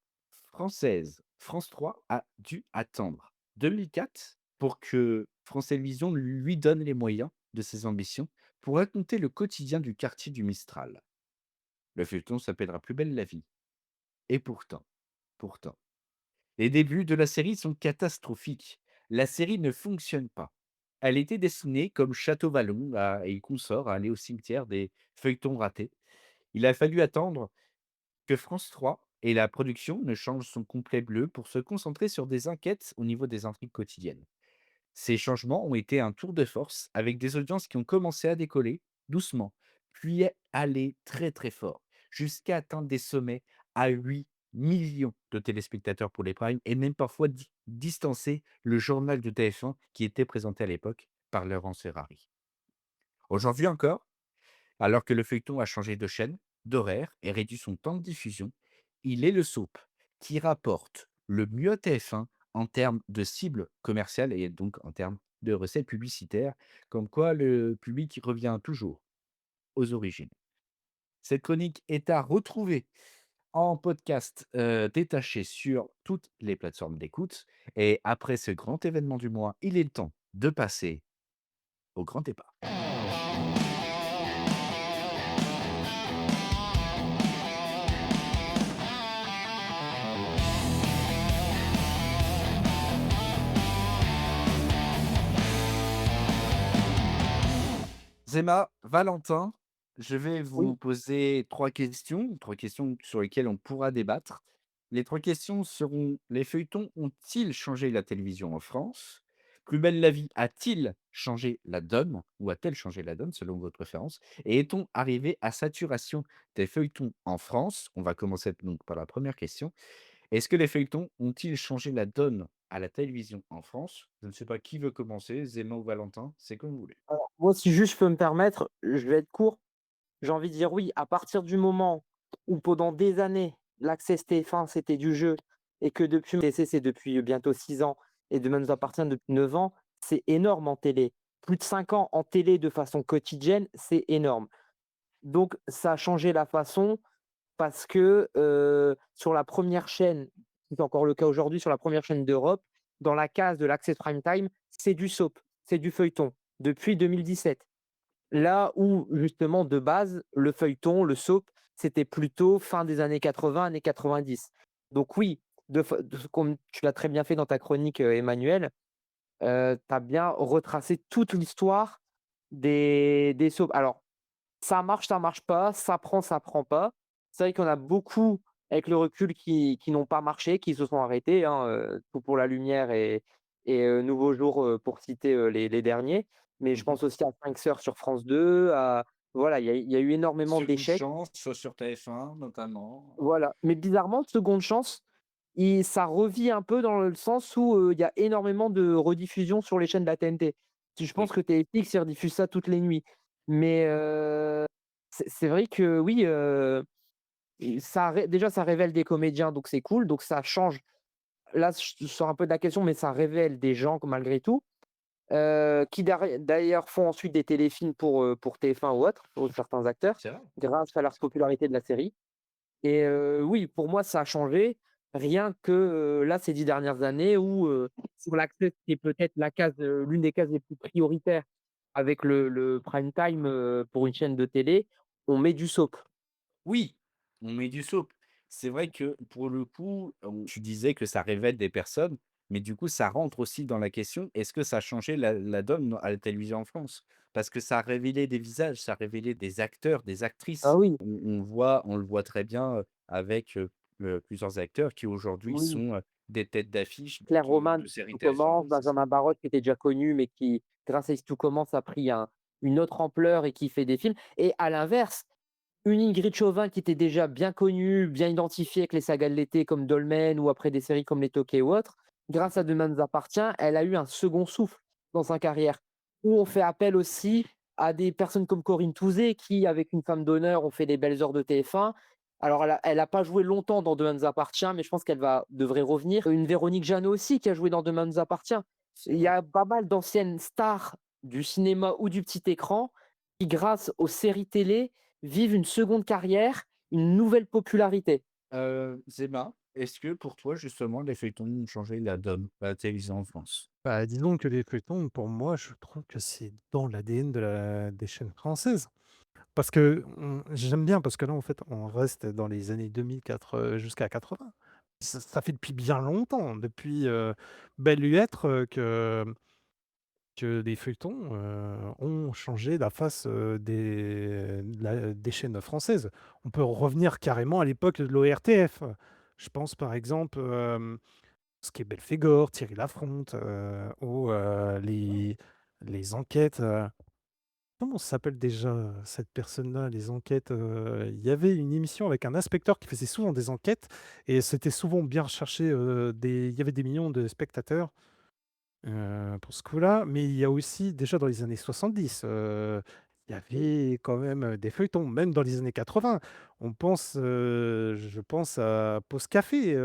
A: française France 3 a dû attendre 2004 pour que France Télévisions lui donne les moyens de ses ambitions pour raconter le quotidien du quartier du Mistral. Le feuilleton s'appellera Plus belle la vie. Et pourtant, les débuts de la série sont catastrophiques. La série ne fonctionne pas. Elle était destinée, comme Château Vallon et consorts, à aller au cimetière des feuilletons ratés. Il a fallu attendre que France 3 et la production ne changent son complet bleu pour se concentrer sur des enquêtes au niveau des intrigues quotidiennes. Ces changements ont été un tour de force avec des audiences qui ont commencé à décoller doucement, puis aller très très fort, jusqu'à atteindre des sommets à 8 millions de téléspectateurs pour les primes et même parfois distancer le journal de TF1 qui était présenté à l'époque par Laurent Ferrari. Aujourd'hui encore, alors que le feuilleton a changé de chaîne, d'horaire et réduit son temps de diffusion, il est le soap qui rapporte le mieux à TF1 en termes de cible commerciale et donc en termes de recettes publicitaires, comme quoi le public revient toujours aux origines. Cette chronique est à retrouver en podcast détaché sur toutes les plateformes d'écoute. Et après ce grand événement du mois, il est le temps de passer au grand débat. Zéma, Valentin, je vais vous
C: Oui.
A: poser 3 questions sur lesquelles on pourra débattre. Les 3 questions seront: les feuilletons ont-ils changé la télévision en France? Plus belle la vie a-t-il changé la donne ou a-t-elle changé la donne selon votre préférence? Et est-on arrivé à saturation des feuilletons en France? On va commencer donc par la première question. Est-ce que les feuilletons ont-ils changé la donne à la télévision en France? Je ne sais pas qui veut commencer, Zéma ou Valentin, c'est comme vous voulez.
C: Alors, moi, si juste je peux me permettre, je vais être court. J'ai envie de dire oui, à partir du moment où pendant des années, l'Access TF1, c'était du jeu et que depuis TC, c'est depuis bientôt 6 ans et demain nous appartient depuis 9 ans, c'est énorme en télé. Plus de 5 ans en télé de façon quotidienne, c'est énorme. Donc ça a changé la façon parce que, sur la première chaîne, c'est encore le cas aujourd'hui, sur la première chaîne d'Europe, dans la case de l'Access Prime Time, c'est du soap, c'est du feuilleton depuis 2017. Là où justement de base, le feuilleton, le soap, c'était plutôt fin des années 80, années 90. Donc oui, comme tu l'as très bien fait dans ta chronique, Emmanuel, tu as bien retracé toute l'histoire des soaps. Alors ça marche pas, ça prend pas. C'est vrai qu'on a beaucoup, avec le recul, qui n'ont pas marché, qui se sont arrêtés, hein, Tout pour la lumière et Nouveau jour, pour citer, les derniers. Mais je
A: Mmh.
C: pense aussi à 5 sœurs sur France 2, Voilà, il y a eu énormément
A: Seconde
C: d'échecs.
A: chance, sur TF1 notamment.
C: Voilà, mais bizarrement, Seconde Chance, ça revit un peu dans le sens où, il y a énormément de rediffusions sur les chaînes de la TNT. Je pense
A: Oui,
C: que TFX, ils rediffusent ça toutes les nuits. Mais, c'est vrai que oui, ça révèle des comédiens, donc c'est cool, donc ça change. Là, je sors un peu de la question, mais ça révèle des gens malgré tout, qui d'ailleurs font ensuite des téléfilms pour TF1 ou autres, pour certains acteurs,
A: c'est vrai.
C: grâce à leur popularité de la série. Et oui, pour moi, ça a changé. Rien que, là, ces 10 dernières années où, sur l'accès, qui est peut-être l'une des cases les plus prioritaires avec le prime time, pour une chaîne de télé, on met du soap.
A: Oui, on met du soap. C'est vrai que pour le coup, tu disais que ça révèle des personnes, mais du coup, ça rentre aussi dans la question, est-ce que ça a changé la donne à la télévision en France? Parce que ça a révélé des visages, ça a révélé des acteurs, des
C: Ah
A: actrices.
C: oui,
A: On le voit très bien, avec, plusieurs acteurs qui aujourd'hui
C: oui,
A: sont, des têtes d'affiche
C: Claire
A: de
C: Romane,
A: séries
C: Tout
A: TF1,
C: commence,
A: c'est ça.
C: Benjamin Barotte qui était déjà connu, mais qui, grâce à Tout commence, a pris une autre ampleur et qui fait des films. Et à l'inverse, une Ingrid Chauvin qui était déjà bien connue, bien identifiée avec les sagas de l'été comme Dolmen ou après des séries comme Les Toqués ou autres, grâce à Demain nous appartient, elle a eu un second souffle dans sa carrière. Où on fait appel aussi à des personnes comme Corinne Touzé qui, avec Une femme d'honneur, ont fait les belles heures de TF1. Alors elle a pas joué longtemps dans Demain nous appartient, mais je pense qu'elle devrait revenir. Une Véronique Jeannot aussi qui a joué dans Demain nous appartient.
A: C'est
C: Il y
A: vrai.
C: a pas mal d'anciennes stars du cinéma ou du petit écran qui, grâce aux séries télé, vivent une seconde carrière, une nouvelle popularité.
A: Zéma, est-ce que pour toi, justement, les feuilletons ont changé la donne à la télévision en France?
B: Bah, disons que les feuilletons, pour moi, je trouve que c'est dans l'ADN des chaînes françaises. Parce que j'aime bien parce que là, en fait, on reste dans les années 2004, jusqu'à 80. Ça fait depuis bien longtemps, depuis, Belle Lettre, que les feuilletons, ont changé la face, des chaînes françaises. On peut revenir carrément à l'époque de l'ORTF. Je pense par exemple, ce qui est Belphégor, Thierry Lafronte, ou, les enquêtes, comment ça s'appelle déjà, cette personne-là? Les enquêtes, il y avait une émission avec un inspecteur qui faisait souvent des enquêtes et c'était souvent bien recherché, il y avait des millions de spectateurs. Pour ce coup-là, mais il y a aussi déjà dans les années 70, il y avait quand même, des feuilletons, même dans les années 80. Je pense à Pause Café,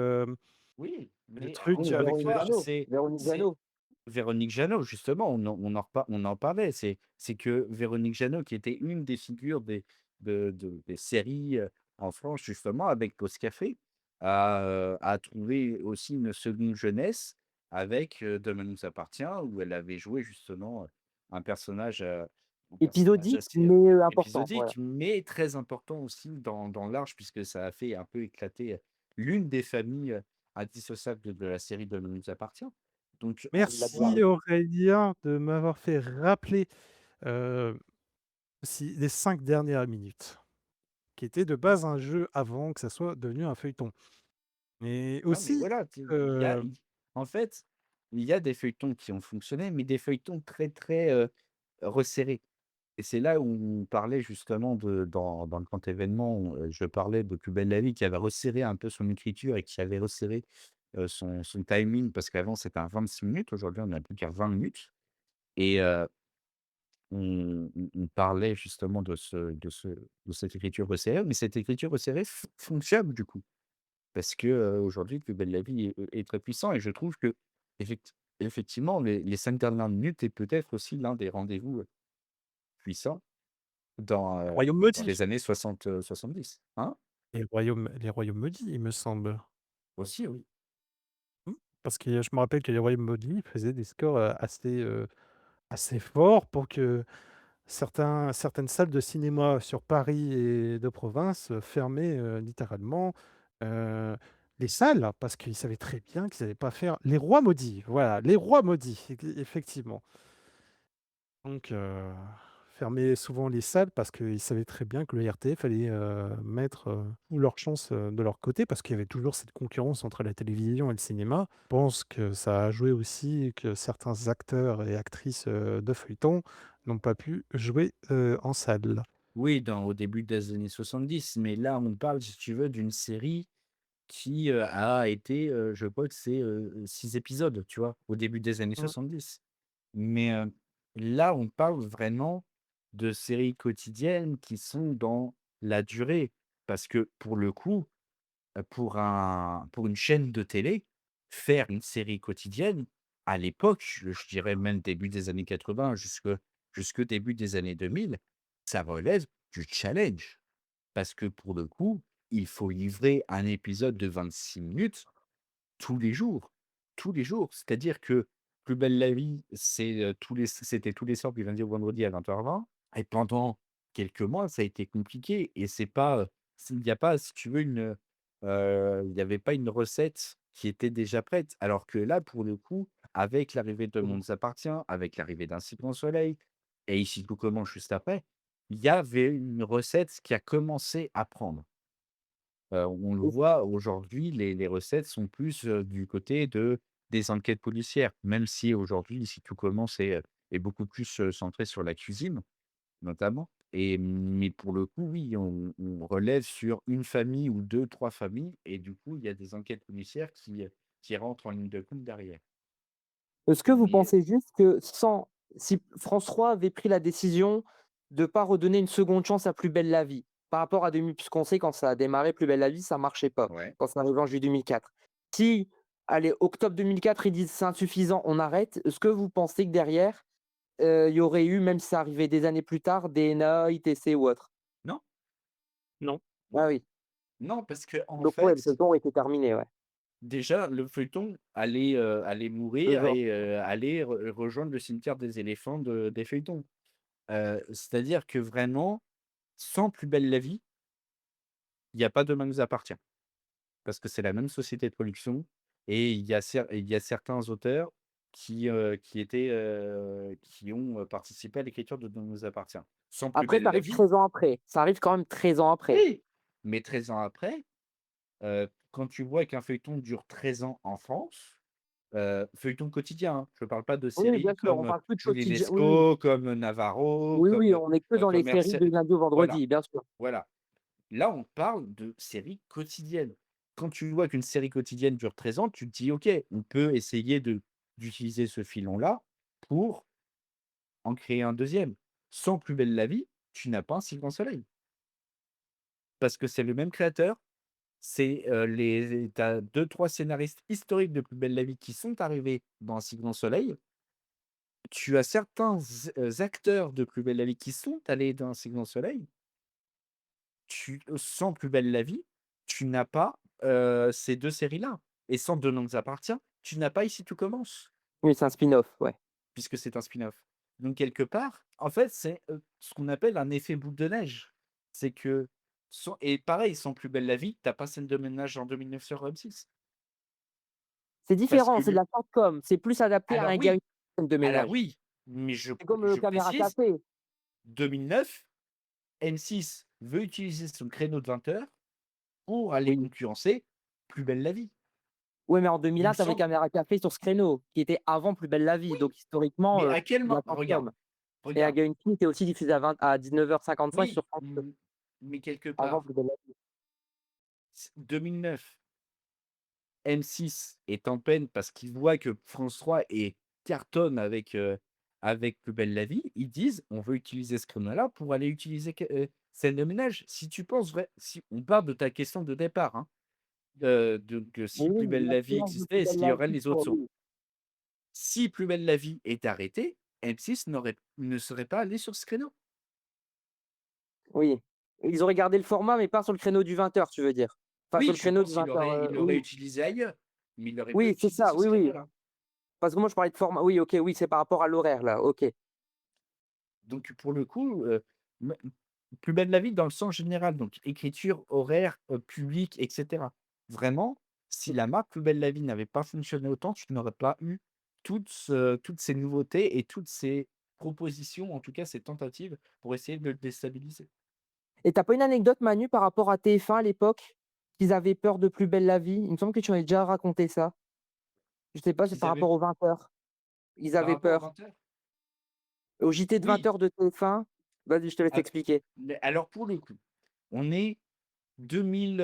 A: Oui,
B: le
A: mais
B: truc
C: Oui,
A: encore une
B: avec,
C: Véronique
A: fois,
C: Jeannot. Véronique
A: c'est
C: Jeannot.
A: Véronique Jeannot, justement, on en parlait. C'est que Véronique Jeannot, qui était une des figures des séries, en France, justement, avec Pause Café, a trouvé aussi une seconde jeunesse avec, Demain nous appartient, où elle avait joué justement, un personnage
C: Épisodique,
A: assez,
C: mais important, voilà.
A: épisodique, mais très important aussi dans l'Arche, puisque ça a fait un peu éclater, l'une des familles, indissociables de la série Demain nous appartient. Donc en
C: Il l'a bien
A: soi,
B: merci Aurélien de m'avoir fait rappeler, heu, aussi les 5 dernières minutes, qui était de base un jeu avant que ça soit devenu un feuilleton. Mais
A: non mais
B: aussi,
A: voilà, tu il y a
B: heu
A: i en fait, il y a des feuilletons qui ont fonctionné, mais des feuilletons très, très, resserrés. Et c'est là où on parlait justement dans le grand événement, je parlais de Plus belle la vie qui avait resserré un peu son écriture et qui avait resserré, son timing parce qu'avant c'était à 26 minutes, aujourd'hui on a plus qu'à 20 minutes et on parlait justement de cette écriture resserrée, mais cette écriture resserrée fonctionne du coup. Parce que, aujourd'hui Plus belle la vie est très puissant et je trouve qu'effectivement les 5 dernières minutes est peut-être aussi l'un des rendez-vous, puissants
B: Royaume
A: dans
B: maudit,
A: les années 60-70. Hein?
B: les royaumes maudits, il me semble.
A: Aussi, oui.
B: Mmh, parce que je me rappelle que les royaumes maudits faisaient des scores, assez forts pour que certaines salles de cinéma sur Paris et de province, fermaient, littéralement, heu, les salles parce qu'ils savaient très bien qu'ils allaient pas faire les rois maudits, voilà, les rois maudits, effectivement. Donc fermer souvent les salles parce qu'ils savaient très bien que le RTF allait, mettre, toutes leurs chances, de leur côté parce qu'il y avait toujours cette concurrence entre la télévision et le cinéma. Je pense que ça a joué aussi que certains acteurs et actrices, de feuilleton n'ont pas pu jouer, en salle.
A: Oui, au début des années 70, mais là, on parle, si tu veux, d'une série qui, a été, je crois que c'est, 6 épisodes, tu vois? Au début des années
B: Mmh.
A: 70. Mais, là, on parle vraiment de séries quotidiennes qui sont dans la durée. Parce que pour le coup, pour une chaîne de télé, faire une série quotidienne, à l'époque, je dirais même début des années 80 jusque début des années 2000, ça relève du challenge. Parce que pour le coup, il faut livrer un épisode de 26 minutes tous les jours, tous les jours. C'est-à-dire que Plus belle la vie, c'était tous les soirs du lundi au vendredi à 20h20 et pendant quelques mois, ça a été compliqué et c'est pas, il y a pas, si tu veux, il y avait pas une recette qui était déjà prête. Alors que là, pour le coup, avec l'arrivée de
B: Mmh.
A: Monde appartient, avec l'arrivée d'Un cycle soleil et Ici tout commence juste après, il y avait une recette qui a commencé à prendre. On le
C: Et
A: voit aujourd'hui, les recettes sont plus, du côté des enquêtes policières, même si aujourd'hui, Si tout commence est beaucoup plus, centré sur la cuisine, notamment mais pour le coup, oui, on relève sur une famille ou deux, trois familles et du coup, il y a des enquêtes policières qui rentrent en ligne de compte derrière.
C: est-ce que vous
A: Mais
C: pensez juste que sans si France 3 avait pris la décision de pas redonner une seconde chance à Plus belle la vie, par rapport à 2000 puisqu'on sait quand ça a démarré Plus belle la vie, ça marchait pas,
A: ouais.
C: quand c'est arrivé en juillet 2004. Si, allez, octobre 2004, ils disent: «C'est insuffisant, on arrête», est-ce que vous pensez que derrière, il y aurait eu, même si ça arrivait des années plus tard, DNA, ITC ou autre?
A: Non,
B: Non.
C: Ah oui,
A: non, parce que en
C: donc ouais, le
A: fait,
C: peloton était terminé, ouais,
A: déjà, le feuilleton allait
C: je
A: mourir
C: vois.
A: et allait rejoindre le cimetière des éléphants des feuilletons. C'est-à-dire que vraiment, sans Plus belle la vie, il y a pas Demain nous appartient. Parce que c'est la même société de production et il y a certains auteurs qui ont, participé à l'écriture de Demain nous appartient. Sans Plus
C: Après,
A: belle
C: ça
A: la
C: arrive
A: vie,
C: 13 ans après, ça arrive quand même 13 ans après.
A: oui, mais 13 ans après, quand tu vois qu'un feuilleton dure 13 ans en France, feuilleton quotidien, hein, je ne parle pas de
C: Oui, oui, bien
A: séries
C: sûr, on
A: comme,
C: parle plus de
A: Julie
C: quotidien, oui, oui.
A: Lescaut, comme Navarro,
C: Oui, oui,
A: comme,
C: on est que dans les séries
A: Commercia
C: de lundi au
A: voilà,
C: vendredi, bien sûr.
A: voilà. Là, on parle de séries quotidiennes. Quand tu vois qu'une série quotidienne dure 13 ans, tu te dis: «OK, on peut essayer d'utiliser ce filon-là pour en créer un deuxième. Sans Plus belle la vie, tu n'as pas Un si grand soleil. Parce que c'est le même créateur, c'est, tu as 2-3 scénaristes historiques de Plus belle la vie qui sont arrivés dans Un si grand soleil. Tu as certains acteurs de Plus belle la vie qui sont allés dans Un si grand soleil. Sans Plus belle la vie, tu n'as pas, ces 2 séries-là et sans Demain nous appartient, tu n'as pas Ici tout commence,
C: Oui, c'est un spin-off, ouais.
A: puisque c'est un spin-off. Donc quelque part, en fait, c'est, ce qu'on appelle un effet boule de neige. C'est que sans et pareil, sans Plus belle la vie, tu as pas Scène de ménage en 2009 sur M6.
C: C'est
A: Parce que
C: différent, c'est de
A: le
C: la shortcom, c'est plus adapté à
A: alors
C: un gars
A: oui,
C: de
A: alors
C: ménage.
A: oui, mais
C: C'est comme,
A: je
C: Caméra
A: précise,
C: Café.
A: 2009, M6 veut utiliser son créneau de 20h pour aller
C: Oui.
A: concurrencer Plus belle la vie.
C: Ouais, mais en
A: Il me
C: 2001, tu avais
A: semble
C: Caméra Café sur ce créneau, qui était avant Plus belle la vie,
A: oui,
C: donc historiquement,
A: mais à quel
C: de la
A: moment regarde,
C: shortcom. Et
A: regarde,
C: Again était aussi diffusé à 19h55
A: oui,
C: sur France 2,
A: mais quelque
C: avant
A: part,
C: Plus belle la vie.
A: 2009, M6 est en peine parce qu'ils voient que France 3 cartonne avec Plus belle la vie. Ils disent: «On veut utiliser ce créneau-là pour aller utiliser Scène de ménage». Si tu penses vrai si on part de ta question de départ, hein, de
C: Oui,
A: si Plus
C: oui,
A: belle la vie
C: l'influence de Plus
A: existait, est-ce
C: belle
A: qu'il y
C: la
A: aurait
C: vie
A: les autres
C: sur
A: sauts?
C: oui,
A: Si Plus belle la vie est arrêté, M6 ne serait pas allé sur ce créneau.
C: oui. Ils auraient gardé le format, mais pas sur le créneau du 20h, tu veux dire? Enfin, sur
A: Oui,
C: le
A: je
C: créneau du
A: pense
C: 20h,
A: il l'aurait
C: oui.
A: utilisé ailleurs, mais il l'aurait pas
C: Oui, c'est
A: utilisé
C: ça,
A: sur ce
C: oui, oui.
A: créneau-là.
C: Parce que moi, je parlais de format. Oui, OK, oui, c'est par rapport à l'horaire là, OK.
A: Donc pour le coup, me Plus belle la vie dans le sens général, donc écriture, horaire, public et cetera. Vraiment, si la marque Plus belle la vie n'avait pas fonctionné autant, tu n'aurais pas eu toutes ces nouveautés et toutes ces propositions, en tout cas ces tentatives pour essayer de le déstabiliser.
C: Et tu as pas une anecdote, Manu, par rapport à TF1 à l'époque? Qu'ils avaient peur de Plus belle la vie? Il me semble que tu m'avais déjà raconté ça. Je sais pas, c'est
A: Qu'ils
C: par
A: avaient
C: rapport aux 20h. Ils
A: par
C: avaient
A: rapport aux
C: peur.
A: 20h?
C: Au JT de
A: Oui,
C: 20h de TF1. Vas-y, je te laisse
A: Ah,
C: expliquer.
A: mais alors pour le coup, on est 2000,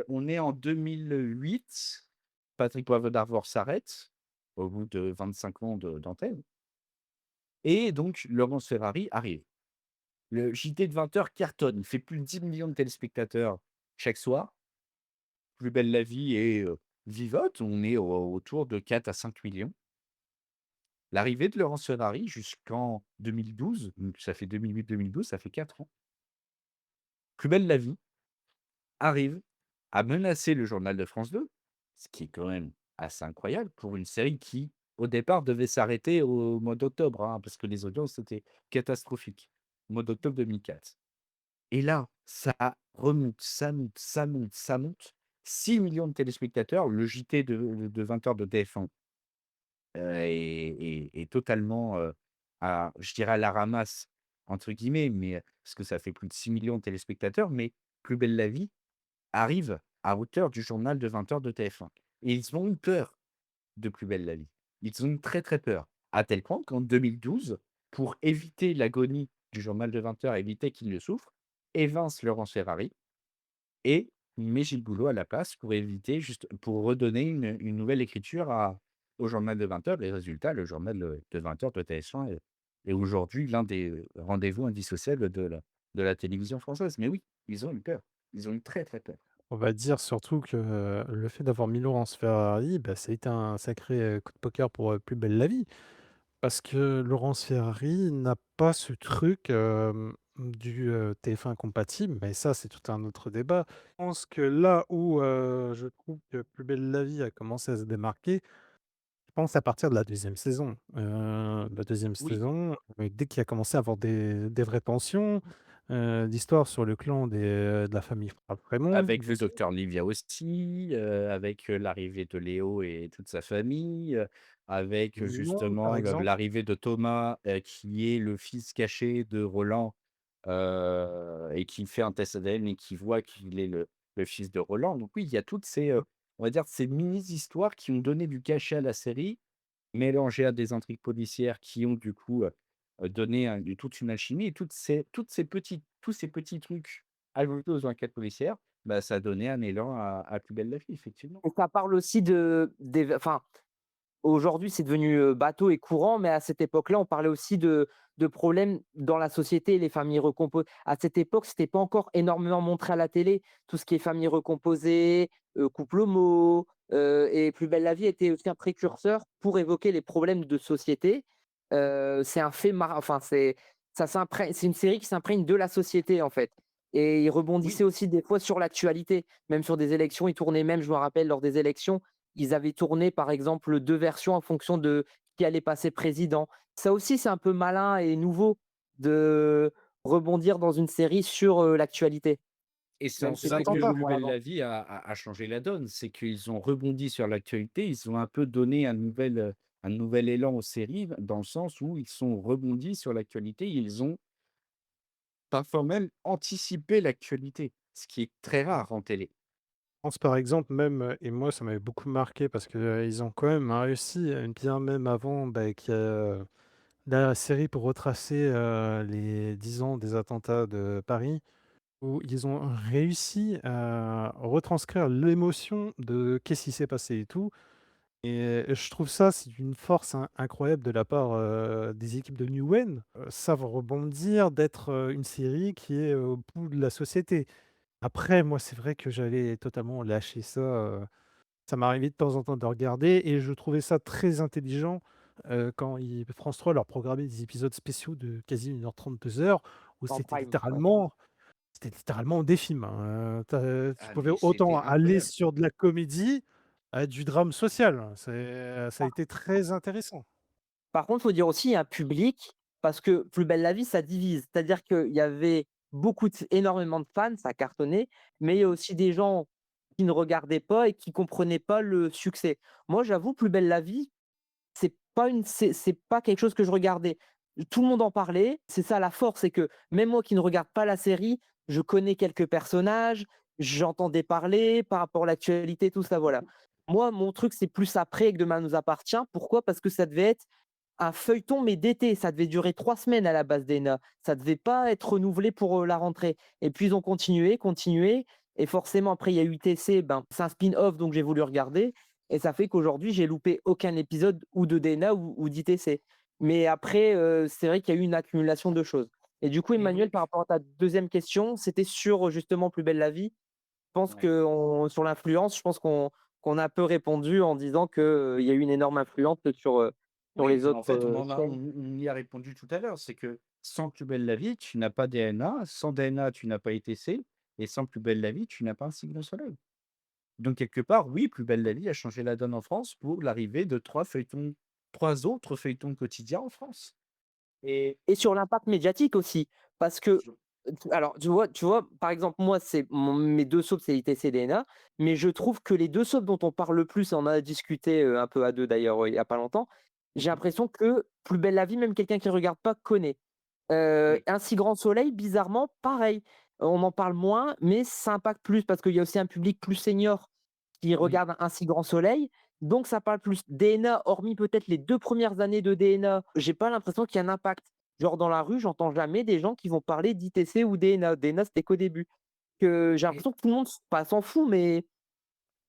A: on est en 2008. Patrick Poivre d'Arvor s'arrête au bout de 25 ans d'antenne et donc Laurence Ferrari arrive. Le JT de 20 heures cartonne, il fait plus de 10 millions de téléspectateurs chaque soir. Plus belle la vie et vivote, on est autour de 4 à 5 millions. L'arrivée de Laurence Ferrari jusqu'en 2012, donc ça fait 2008-2012, ça fait 4 ans. Plus belle la vie arrive à menacer le journal de France 2, ce qui est quand même assez incroyable pour une série qui, au départ, devait s'arrêter au mois d'octobre, hein, parce que les audiences étaient catastrophiques. Mois d'octobre 2004. Et là, ça remonte, ça monte, ça monte, ça monte. 6 millions de téléspectateurs, le JT de 20 heures de TF1 est totalement, à je dirais «à la ramasse» entre guillemets, mais parce que ça fait plus de 6 millions de téléspectateurs, mais Plus belle la vie arrive à hauteur du journal de 20 heures de TF1 et ils ont eu peur de Plus belle la vie. Ils ont eu très, très peur, à tel point qu'en 2012, pour éviter l'agonie du journal de 20 heures, éviter qu'il ne souffre, évince Laurence Ferrari et met Gilles Boulot à la place pour éviter pour redonner une nouvelle écriture au journal de 20 heures. Les résultats, le journal, de 20 heures de TF1 est aujourd'hui l'un des, rendez-vous indissociables de la télévision française. Mais oui, ils ont eu peur. Ils ont eu très, très peur.
B: On va dire surtout que, le fait d'avoir mis Laurence Ferrari, bah, ça a été un sacré, coup de poker pour, Plus belle la vie. Parce que Laurence Ferrari n'a pas ce truc, du, TF1 compatible, mais ça, c'est tout un autre débat. Je pense que là où, je trouve que Plus belle la vie a commencé à se démarquer, je pense à partir de la deuxième saison. La deuxième
A: Oui.
B: saison, dès qu'il a commencé à avoir des vraies tensions, l'histoire sur le clan de la famille Frappémont
A: Avec le docteur Livia aussi, avec, l'arrivée de Léo et toute sa famille, avec,
B: par
A: justement
B: exemple.
A: l'arrivée de Thomas, qui est le fils caché de Roland, et qui fait un test ADN et qui voit qu'il est le fils de Roland. Donc oui, il y a toutes ces, on va dire, ces mini histoires qui ont donné du cachet à la série, mélangées à des intrigues policières qui ont du coup, donné toute une alchimie et tous ces petits trucs ajoutés aux enquêtes policières, bah, ça a donné un élan à Plus belle la vie, effectivement.
C: Et ça parle aussi enfin, aujourd'hui, c'est devenu, bateau et courant, mais à cette époque-là, on parlait aussi de problèmes dans la société, les familles recomposées. À cette époque, c'était pas encore énormément montré à la télé, tout ce qui est famille recomposée, couple homo, et Plus belle la vie était aussi un précurseur pour évoquer les problèmes de société. C'est un fait enfin, c'est une série qui s'imprègne de la société, en fait, et il
A: Oui,
C: rebondissait aussi des fois sur l'actualité, même sur des élections. Il tournait même, je me rappelle, lors des élections, ils avaient tourné, par exemple, 2 versions en fonction de qui allait passer président. Ça aussi, c'est un peu malin et nouveau de rebondir dans une série sur, l'actualité,
A: et c'est en
C: même si
A: cela
C: c'était
A: que
C: plus ou
B: Sympa.
A: Plus
C: moins
A: belle
C: avant.
A: la vie a changé la donne. C'est qu'ils ont rebondi sur l'actualité, ils ont un peu donné un nouvel élan aux séries, dans le sens où ils sont rebondis sur l'actualité, ils ont parfois même anticipé l'actualité, ce qui est très rare en télé.
B: Je pense par exemple même, et moi ça m'avait beaucoup marqué parce que, ils ont quand même réussi, bien même avant, qu'il y a, la série pour retracer, les 10 ans des attentats de Paris, où ils ont réussi à retranscrire l'émotion de qu'est-ce qui s'est passé et tout, et je trouve ça, c'est d'une force incroyable de la part, des équipes de Newen, savent rebondir, d'être, une série qui est au bout de la société. Après moi, c'est vrai que j'allais totalement lâcher ça, ça m'arrivait de temps en temps de regarder et je trouvais ça très intelligent, quand France 3 leur programmait des épisodes spéciaux de quasi 1h30, 2 heures, où
C: En
B: c'était
C: prime, ouais.
B: littéralement des films, hein, tu
A: Ah
B: pouvais
A: mais
B: autant
A: c'était
B: aller
A: incroyable.
B: sur de la comédie, à du drame social. Ça a
C: Par
B: été très intéressant.
C: par contre, il faut dire aussi, il y a un public, parce que Plus belle la vie, ça divise. C'est-à-dire qu'il y avait énormément de fans, ça cartonnait, mais il y a aussi des gens qui ne regardaient pas et qui comprenaient pas le succès. Moi, j'avoue, Plus belle la vie, c'est pas quelque chose que je regardais. Tout le monde en parlait, c'est ça la force, c'est que même moi qui ne regarde pas la série, je connais quelques personnages, j'entendais parler par rapport à l'actualité, tout ça, voilà. Moi, mon truc, c'est plus après que Demain nous appartient. Pourquoi? Parce que ça devait être un feuilleton, mais d'été. Ça devait durer 3 semaines à la base, DNA. Ça devait pas être renouvelé pour, la rentrée et puis ils ont continué, continué et forcément après il y a eu TC, ben, c'est un spin-off donc j'ai voulu regarder et ça fait qu'aujourd'hui j'ai loupé aucun épisode ou de DNA ou d'ITC. Mais après, c'est vrai qu'il y a eu une accumulation de choses et du coup
A: Et
C: Emmanuel, par
A: donc
C: rapport à ta deuxième question, c'était sur, justement Plus belle la vie. Je pense
A: ouais.
C: qu'on sur l'influence, je pense qu'on a un peu répondu en disant que, il y a eu une énorme influence sur
A: Oui,
C: les
A: mais en
C: autres,
A: fait,
C: chaînes.
A: on y a répondu tout à l'heure. C'est que sans Plus belle la vie, tu n'as pas DNA, sans DNA, tu n'as pas ETC et sans Plus belle la vie, tu n'as pas Un cycle au soleil. Donc quelque part, oui, Plus belle la vie a changé la donne en France pour l'arrivée de 3 autres feuilletons quotidiens en France et
C: Et sur l'impact médiatique aussi, parce que, alors tu vois, par exemple, moi, c'est mes 2 soaps, c'est ITC, DNA, mais je trouve que les 2 soaps dont on parle le plus, et on en a discuté, un peu à 2 d'ailleurs, il y a pas longtemps, j'ai
A: mmh
C: l'impression que Plus belle la vie, même quelqu'un qui regarde pas connaît.
A: oui,
C: Un si grand soleil, bizarrement, pareil. On en parle moins, mais ça impacte plus parce qu'il y a aussi un public plus senior qui
A: oui
C: regarde Un si grand soleil, donc ça parle plus. DNA, hormis peut-être les 2 premières années de DNA, j'ai pas l'impression qu'il y a un impact. Genre dans la rue, j'entends jamais des gens qui vont parler d'ITC ou DNA. DNA, c'était qu'au début. Que j'ai
A: et
C: l'impression que tout le monde pas s'en fout, mais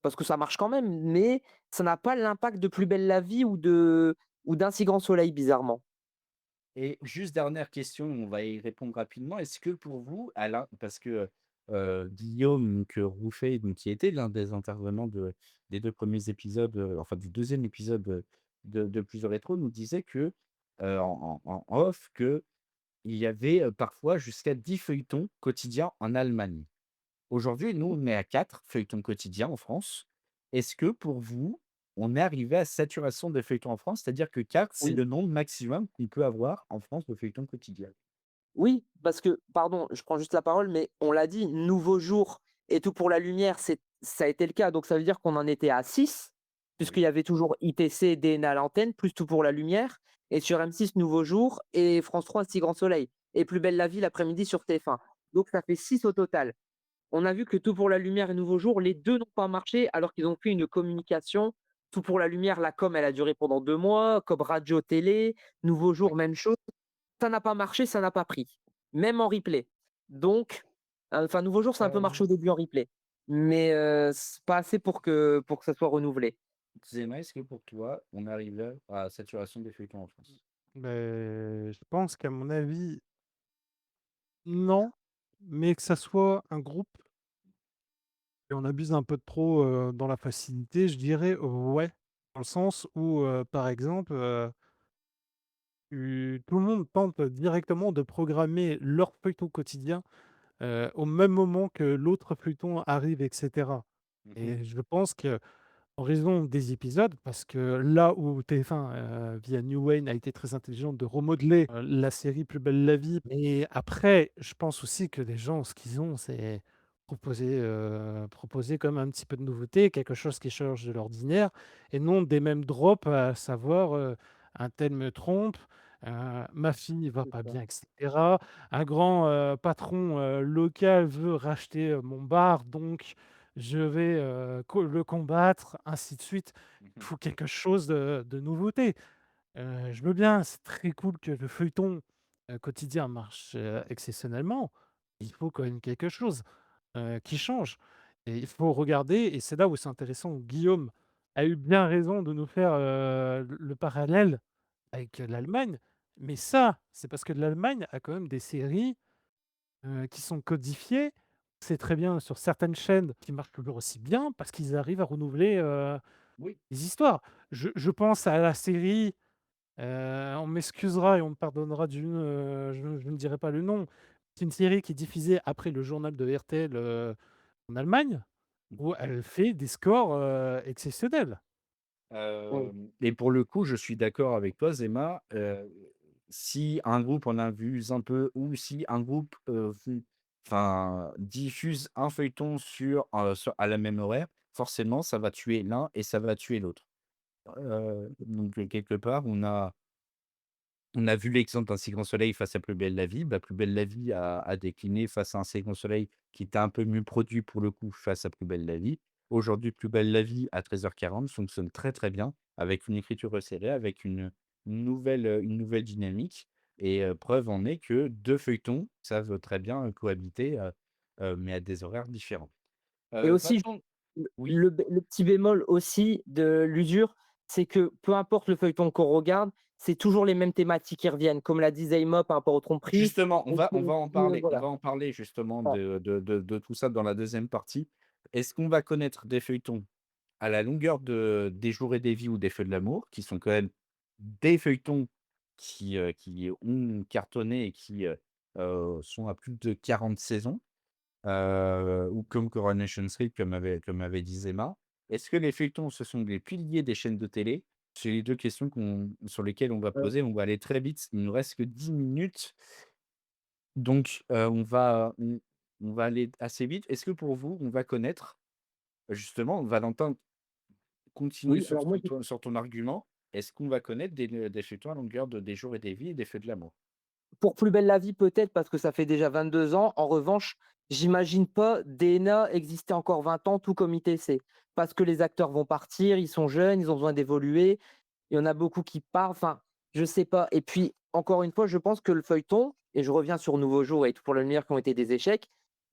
C: parce que ça marche quand même, mais ça n'a pas l'impact de Plus belle la vie ou d'Un si grand soleil, bizarrement.
A: et juste dernière question, on va y répondre rapidement. Est-ce que pour vous, Alain parce que, Guillaume donc, Rouffet, donc qui était l'un des intervenants des 2 premiers épisodes, enfin du deuxième épisode, de Plus de rétro nous disait que, en off, qu'il y avait, parfois jusqu'à 10 feuilletons quotidiens en Allemagne. Aujourd'hui, nous, on est à 4 feuilletons quotidiens en France. Est-ce que pour vous, on est arrivé à saturation des feuilletons en France? C'est-à-dire que 4, c'est
C: Oui.
A: le nombre maximum qu'on peut avoir en France de feuilletons quotidiens?
C: Oui, parce que, pardon, je prends juste la parole, mais on l'a dit, Nouveau Jour et Tout pour la lumière, ça a été le cas. Donc ça veut dire qu'on en était à 6, puisqu'il
A: Oui.
C: y avait toujours ITC, DNA à l'antenne, plus Tout pour la lumière. Et sur M6, Nouveau Jour et France 3, Un si grand soleil. Et Plus belle la vie l'après-midi sur TF1. Donc ça fait 6 au total. On a vu que Tout pour la lumière et Nouveau Jour, les 2 n'ont pas marché alors qu'ils ont fait une communication. Tout pour la lumière, la com, elle a duré pendant 2 mois, comme radio, télé. Nouveau Jour,
A: Oui.
C: même chose. Ça n'a pas marché, ça n'a pas pris, même en replay. Donc, enfin, Nouveau Jour, ça a un peu marché au début en replay, mais c'est pas assez pour que ça soit renouvelé.
A: Zéna, est-ce que pour toi, on est arrivé à saturation des feuilletons en France?
B: Beh, je pense qu'à mon avis, non, mais que ça soit un groupe et on abuse un peu de trop, dans la facilité, je dirais ouais. Dans le sens où, par exemple, tout le monde tente directement de programmer leur feuilleton quotidien, au même moment que l'autre feuilleton arrive et cetera
A: Mmh.
B: et je pense que en raison des épisodes, parce que là où TF1, via New Wayne a été très intelligent de remodeler, la série Plus belle la vie. Mais après, je pense aussi que les gens, ce qu'ils ont, c'est proposer quand même un petit peu de nouveauté, quelque chose qui change de l'ordinaire et non des mêmes drops, à savoir, «Un tel me trompe», «Ma fille va
C: C'est
B: pas
C: ça.
B: bien» et cetera. «Un grand, patron, local veut racheter, mon bar, donc je vais, le combattre», ainsi de suite. Il
A: Mmh.
B: faut quelque chose de nouveauté. Je veux bien, c'est très cool que le feuilleton, quotidien marche, exceptionnellement. Il faut quand même quelque chose, qui change et il faut regarder et c'est là où c'est intéressant, où Guillaume a eu bien raison de nous faire, le parallèle avec, l'Allemagne. Mais ça, c'est parce que l'Allemagne a quand même des séries qui sont codifiés. C'est très bien sur certaines chaînes qui marchent toujours aussi bien parce qu'ils arrivent à renouveler,
A: Oui.
B: les histoires. Je pense à la série, on m'excusera et on me pardonnera je ne dirai pas le nom. C'est une série qui est diffusée après le journal de RTL, en Allemagne, où elle fait des scores, exceptionnels.
C: Oui.
A: Et pour le coup, je suis d'accord avec toi, Zéma. Si un groupe en abuse un peu ou si un groupe, diffuse un feuilleton à la même horaire, forcément, ça va tuer l'un et ça va tuer l'autre. Donc quelque part, on a vu l'exemple d'Un si grand soleil face à Plus belle la vie. Bah, Plus belle la vie a décliné face à Un si grand soleil qui était un peu mieux produit pour le coup face à Plus belle la vie. Aujourd'hui, Plus belle la vie à 13h40 fonctionne très, très bien avec une écriture resserrée, avec une une nouvelle dynamique et preuve en est que 2 feuilletons savent très bien, cohabiter, mais à des horaires différents.
C: Et aussi,
A: Passons oui,
C: le petit bémol aussi de l'usure, c'est que peu importe le feuilleton qu'on regarde, c'est toujours les mêmes thématiques qui reviennent. Comme l'a dit Zeymo par rapport aux tromperies,
A: justement,
C: on peut
A: on
C: voilà.
A: va en parler justement
C: Ouais.
A: de tout ça dans la deuxième partie. Est-ce qu'on va connaître des feuilletons à la longueur de Des jours et des vies ou des feux de l'amour, qui sont quand même des feuilletons qui ont cartonné et qui, sont à plus de 40 saisons, ou comme Coronation Street, comme avait dit Zema. Est-ce que les feuilletons, ce sont les piliers des chaînes de télé? C'est les 2 questions sur lesquelles on va
C: Heu,
A: poser. On va aller très vite, il nous reste que 10 minutes, donc on va aller assez vite. Est-ce que pour vous, on va connaître justement, Valentin, continue
C: oui, alors moi
A: sur ton argument. Est-ce qu'on va connaître des feuilletons à longueur de Des jours et des vies et des feux de l'amour?
C: pour Plus belle la vie peut-être parce que ça fait déjà 22 ans. En revanche, j'imagine pas DNA exister encore 20 ans tout comme ITC. Parce que les acteurs vont partir, ils sont jeunes, ils ont besoin d'évoluer. Il y en a beaucoup qui partent, enfin, je sais pas. Et puis, encore une fois, je pense que le feuilleton, et je reviens sur Nouveau Jour et Tout pour la lumière qui ont été des échecs,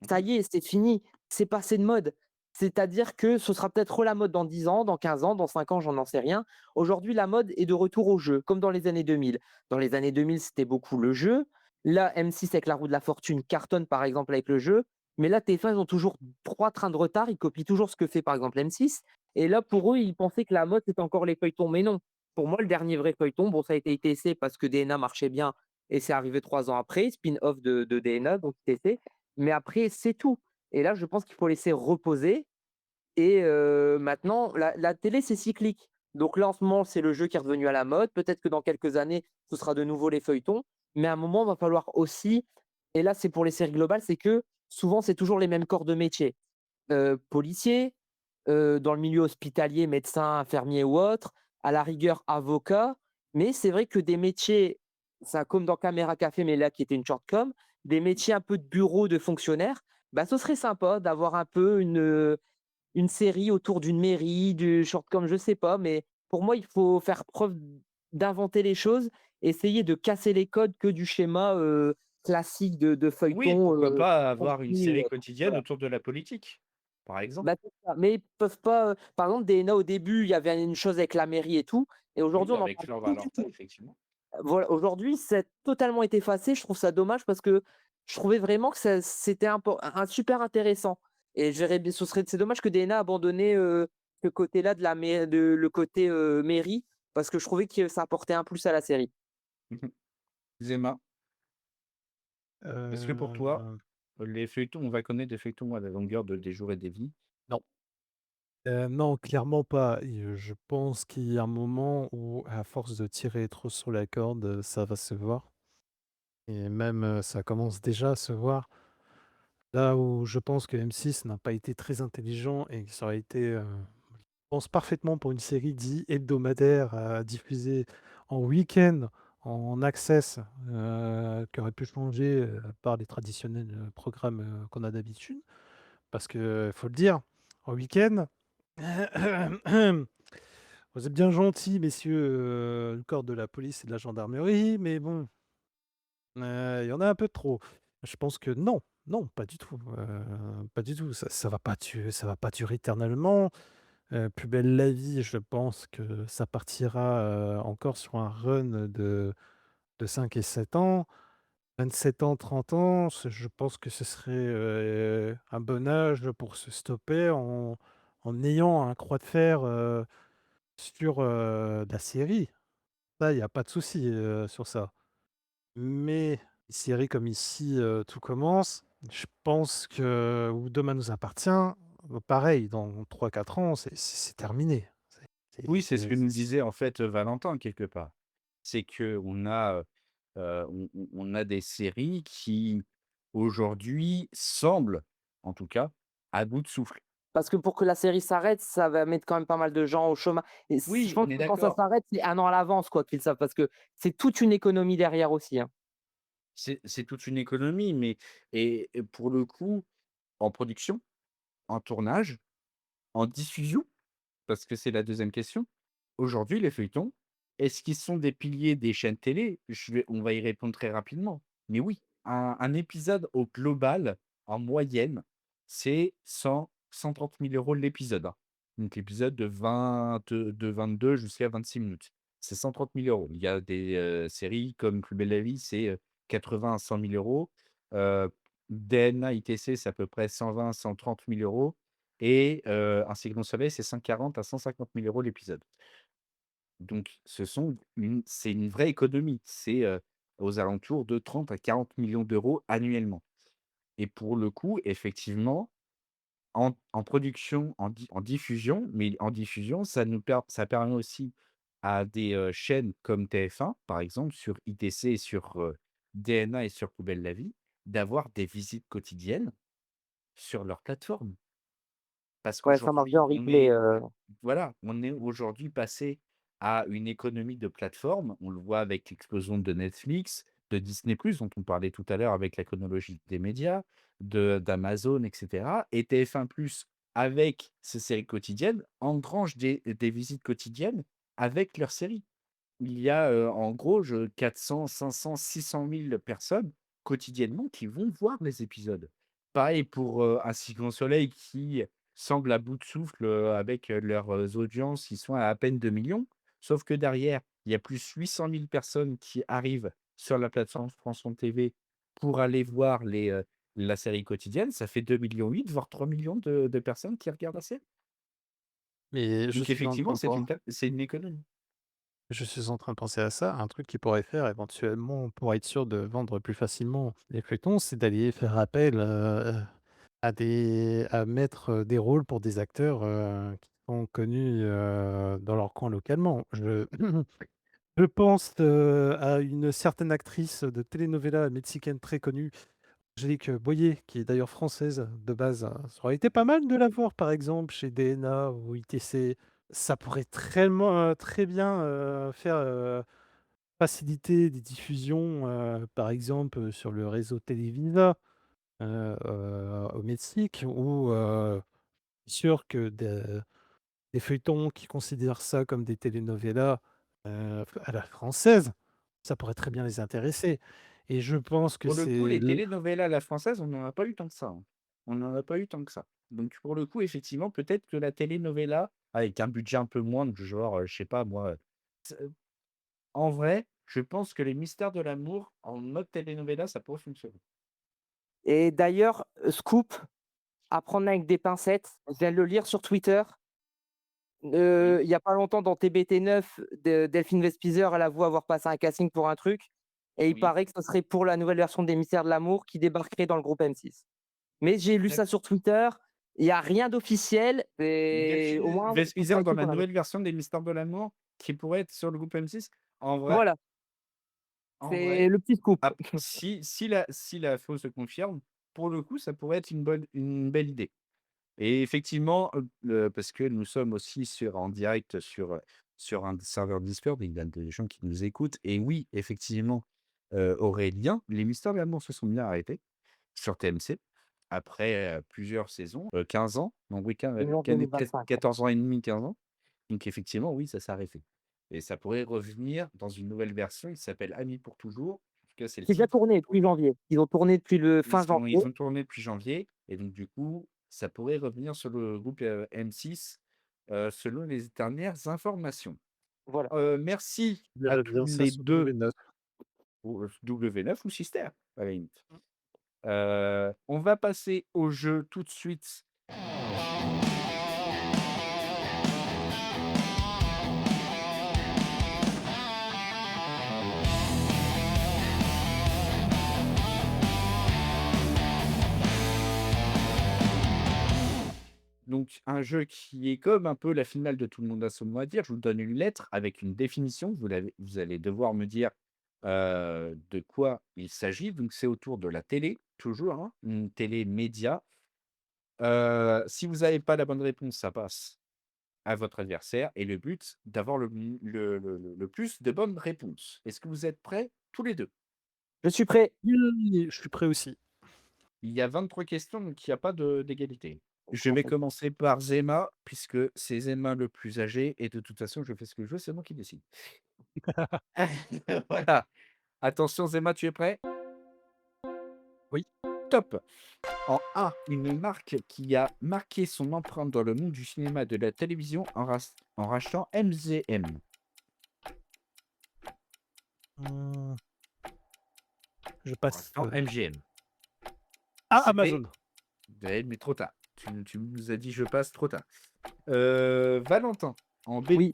C: ça
A: Mmh.
C: y est, c'est fini, c'est passé de mode. C'est-à-dire que ce sera peut-être la mode dans 10 ans, dans 15 ans, dans 5 ans, j'en sais rien. Aujourd'hui, la mode est de retour au jeu, comme dans les années 2000. Dans les années 2000, c'était beaucoup le jeu. Là, M6 avec La Roue de la Fortune cartonne, par exemple, avec le jeu. Mais là, TF1, ils ont toujours 3 trains de retard. Ils copient toujours ce que fait, par exemple, M6. Et là, pour eux, ils pensaient que la mode, c'était encore les feuilletons. Mais non, pour moi, le dernier vrai feuilleton, bon, ça a été ITC parce que DNA marchait bien et c'est arrivé 3 ans après, spin-off de DNA, donc ITC. Mais après, c'est tout. Et là, je pense qu'il faut laisser reposer. Et maintenant, la télé, c'est cyclique. Donc là, en ce moment, c'est le jeu qui est revenu à la mode. Peut-être que dans quelques années, ce sera de nouveau les feuilletons. Mais à un moment, il va falloir aussi, et là, c'est pour les séries globales, c'est que souvent, c'est toujours les mêmes corps de métier. Policier, dans le milieu hospitalier, médecin, infirmier ou autre, à la rigueur avocat. Mais c'est vrai que des métiers, ça comme dans Caméra Café, mais là qui était une shortcom, des métiers un peu de bureau, de fonctionnaire, bah, ce serait sympa d'avoir un peu une série autour d'une mairie, du shortcom, je sais pas, mais pour moi, il faut faire preuve d'inventer les choses, essayer de casser les codes que du schéma, classique de
A: Oui,
C: feuilleton,
A: pourquoi pas avoir une
C: conflit ou
A: série
C: autre.
A: quotidienne
C: Voilà.
A: autour de la politique, par exemple?
C: Bah, c'est ça, mais ils peuvent pas, par exemple, DNA au début, il y avait une chose avec la mairie et tout et aujourd'hui,
A: Oui,
C: on n'en
A: avec
C: parle
A: Fleur
C: plus du
A: Valentin,
C: tout.
A: effectivement.
C: Voilà, aujourd'hui, c'est totalement été effacé. Je trouve ça dommage parce que je trouvais vraiment que c'était un super intéressant et je verrais bien c'est dommage que DNA a abandonné, ce côté-là le côté, mairie parce que je trouvais que ça apportait un plus à la série.
A: Mmh. Zéma, est-ce que pour toi,
B: Heu,
A: les feuilletons on va connaître des feuilletons à la longueur de Des jours et des vies? Non.
B: non, clairement pas et je pense qu'il y a un moment où, à force de tirer trop sur la corde, ça va se voir et même, ça commence déjà à se voir. Là où je pense que M6 n'a pas été très intelligent et que ça aurait été, je pense parfaitement pour une série dit hebdomadaire à diffuser en week-end, en access, qui aurait pu changer, par les traditionnels, programmes, qu'on a d'habitude. Parce que faut le dire, en week-end, vous êtes bien gentils messieurs, le corps de la police et de la gendarmerie, mais bon, il y en a un peu trop. Je pense que non, non, pas du tout, pas du tout. Ça va pas durer éternellement. Plus belle la vie, je pense que ça partira, encore sur un run de 5 et 7 ans. 27 ans, 30 ans, je pense que ce serait, un bon âge pour se stopper en ayant un croix de fer, sur, la série. Ça, il y a pas de souci, sur ça. Mais une série comme ici, Tout commence, je pense que ou Demain nous appartient, pareil, dans 3 4 ans, c'est terminé.
A: Oui, c'est ce que nous
B: C'est
A: disait en fait, Valentin quelque part. C'est qu'on a, on a des séries qui aujourd'hui semblent, en tout cas, à bout de souffle.
C: Parce que pour que la série s'arrête, ça va mettre quand même pas mal de gens au chômage et je
A: Oui,
C: pense
A: on est
C: que quand ça
A: d'accord.
C: s'arrête, c'est 1 an à l'avance quoi qu'ils savent parce que c'est toute une économie derrière aussi, hein.
A: C'est toute une économie, mais et pour le coup, en production, en tournage, en diffusion, parce que c'est la deuxième question. Aujourd'hui, les feuilletons, Est-ce qu'ils sont des piliers des chaînes télé? On va y répondre très rapidement. Mais oui, un épisode au global, en moyenne, c'est 100-130 000 € l'épisode, hein. Donc l'épisode de 22 jusqu'à 26 minutes. C'est 130 000 €. Il y a des, séries comme Plus belle la vie, c'est, 80 à 100 000 €. Heu, DNA, ITC, c'est à peu près 120-130 000 € et Un Cycle Soleil, c'est 140 à 150 000 € l'épisode. Donc c'est une vraie économie. C'est, aux alentours de 30 à 40 millions d'euros annuellement et pour le coup, effectivement, en production, en diffusion, mais en diffusion, ça permet aussi à des, chaînes comme TF1, par exemple, sur ITC et sur, DNA et sur Plus belle la vie, d'avoir des visites quotidiennes sur leur plateforme. Parce
C: Ouais, ça marche bien
A: qu'aujourd'hui,
C: en replay,
A: voilà, on est aujourd'hui passé à une économie de plateforme. On le voit avec l'explosion de Netflix, de Disney+, dont on parlait tout à l'heure avec la chronologie des médias, d'Amazon et cetera et TF1+, avec ses séries quotidiennes, engrange des visites quotidiennes avec leurs séries. Il y a, en gros, 400-500-600 000 personnes quotidiennement qui vont voir les épisodes. Pareil pour, Un Cycle au soleil qui semble à bout de souffle, avec, leurs, audiences qui sont à peine 2 millions. Sauf que derrière, il y a plus 800 000 personnes qui arrivent sur la plateforme France Ô TV pour aller voir la série quotidienne. Ça fait 2,8 millions voire 3 millions de personnes qui regardent la série.
B: Mais
A: Donc effectivement, c'est une économie.
B: je suis en train de penser à ça, un truc qu'ils pourraient faire éventuellement pour être sûr de vendre plus facilement les feuilletons, c'est d'aller faire appel, à mettre, des rôles pour des acteurs, qui sont connus, dans leur coin localement. Je pense, à une certaine actrice de telenovela mexicaine très connue, Angélique Boyer, qui est d'ailleurs française de base. Ça aurait été pas mal de la voir, par exemple, chez DNA ou ITC. Ça pourrait très bien, faciliter des diffusions, par exemple, sur le réseau Televisa, au Mexique ou, sûr que des feuilletons qui considèrent ça comme des telenovelas, à la française, ça pourrait très bien les intéresser et je pense que
A: Pour le coup,
B: c'est
A: les
B: l
A: télénovelas à la française, on n'en a pas eu tant que ça, hein. On n'en a pas eu tant que ça. Donc pour le coup, effectivement, peut-être que la telenovela, avec un budget un peu moindre, du genre, je sais pas moi, s en vrai, je pense que Les Mystères de l'amour en mode telenovela, ça pourrait fonctionner.
C: et d'ailleurs, scoop à prendre avec des pincettes, je viens de le lire sur Twitter.
A: Oui,
C: Il y a pas longtemps dans TBT9, de Delphine Vespizer, elle avoue avoir passé un casting pour un truc et il
A: oui,
C: paraît que ce serait pour la nouvelle version des Mystères de l'amour qui débarquerait dans le groupe M6. Mais j'ai lu ça
A: d'accord.
C: sur Twitter, il y a rien d'officiel et au
A: Delphine
C: moins ce
A: Vespizer
C: sera
A: dans
C: écrit
A: la
C: pour la
A: nouvelle version des Mystères de l'amour qui pourrait être sur le groupe M6? En vrai
C: voilà,
A: en
C: c'est
A: vrai,
C: le petit scoop.
A: si la faux se confirme, pour le coup, ça pourrait être une belle idée. Et effectivement, parce que nous sommes aussi en direct sur un serveur Discord, il y a des gens qui nous écoutent et oui, effectivement, Aurélien, les Mystères de l'amour se sont bien arrêtés sur TMC après, plusieurs saisons, 15 ans, donc oui,
C: En
A: peut-être
C: 2025, ouais.
A: 14 ans et demi, 15 ans. Donc effectivement, oui, ça s'est arrêté et ça pourrait revenir dans une nouvelle version. Il s'appelle Amis pour toujours. En tout cas, c'est le
C: C'est déjà
A: titre.
C: tourné depuis janvier. Ils ont tourné depuis le fin janvier,
A: Ils ont tourné depuis janvier et donc du coup, ça pourrait revenir sur le groupe, M6, selon les dernières informations.
C: voilà.
A: Merci
B: Je
A: à
B: verrais
A: tous
B: bien ça
A: les
B: sur
A: 2
B: W9.
A: ou, W9 ou Sister, à la limite. On va passer au jeu tout de suite. Donc un jeu qui est comme un peu la finale de Tout le monde a son mot à dire. Je vous donne une lettre avec une définition. Vous allez devoir me dire, de quoi il s'agit. Donc c'est autour de la télé, toujours, hein, une télé média. Si vous n'avez pas la bonne réponse, ça passe à votre adversaire et le but, d'avoir le plus de bonnes réponses. Est-ce que vous êtes prêts tous les 2?
C: Je suis prêt.
B: Oui, je suis prêt aussi.
A: Il y a 23 questions, donc il y a pas d'égalité.
C: On
A: Je
C: commence
A: vais
C: avec
A: commencer par Zema, puisque c'est Zema le plus âgé et de toute façon, je fais ce que je veux, c'est moi qui décide. Voilà. Attention Zema, tu es prêt?
B: Oui.
A: Top. En A, une marque qui a marqué son empreinte dans le monde du cinéma et de la télévision en rachetant MGM.
B: Mmh, je
A: En
B: passe.
A: rachetant MGM.
B: Ah,
A: C'était
B: Amazon.
A: ouais, mais trop tard. Tu nous as dit: «Je passe», trop tard. Valentin, en B,
C: Oui,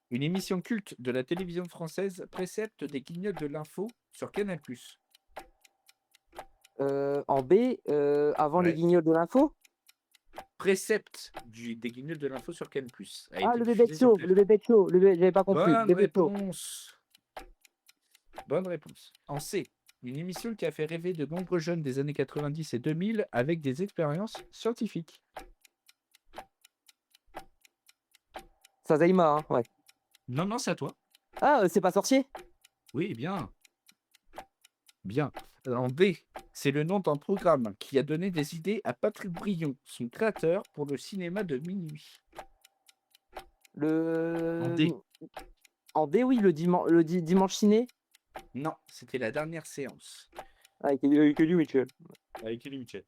A: une émission culte de la télévision française précepte des guignols de l'info sur Canal+.
C: en B, avant les
A: Ouais.
C: Guignols de l'info?
A: Précepte des guignols de l'info sur Canal+. A
C: Ah,
A: été
C: le Bébé
A: diffusée sur
C: Show, le
A: TF1.
C: Bébé Show, j'avais pas compris,
A: Bonne
C: Bébé Show.
A: réponse. Bonne réponse. En C, une émission qui a fait rêver de nombreux jeunes des années 90 et 2000 avec des expériences scientifiques.
C: Sazaïma, hein, ouais.
A: Non, non, c'est à toi.
C: Ah, C'est pas sorcier?
A: Oui, bien, bien. En D, c'est le nom d'un programme qui a donné des idées à Patrick Brion, son créateur, pour le cinéma de minuit. En
C: Le
A: D.
C: En D, oui, le dimanche ciné?
A: Non, c'était la dernière séance.
C: Avec Elie Mitchell.
A: Avec Elie Mitchell.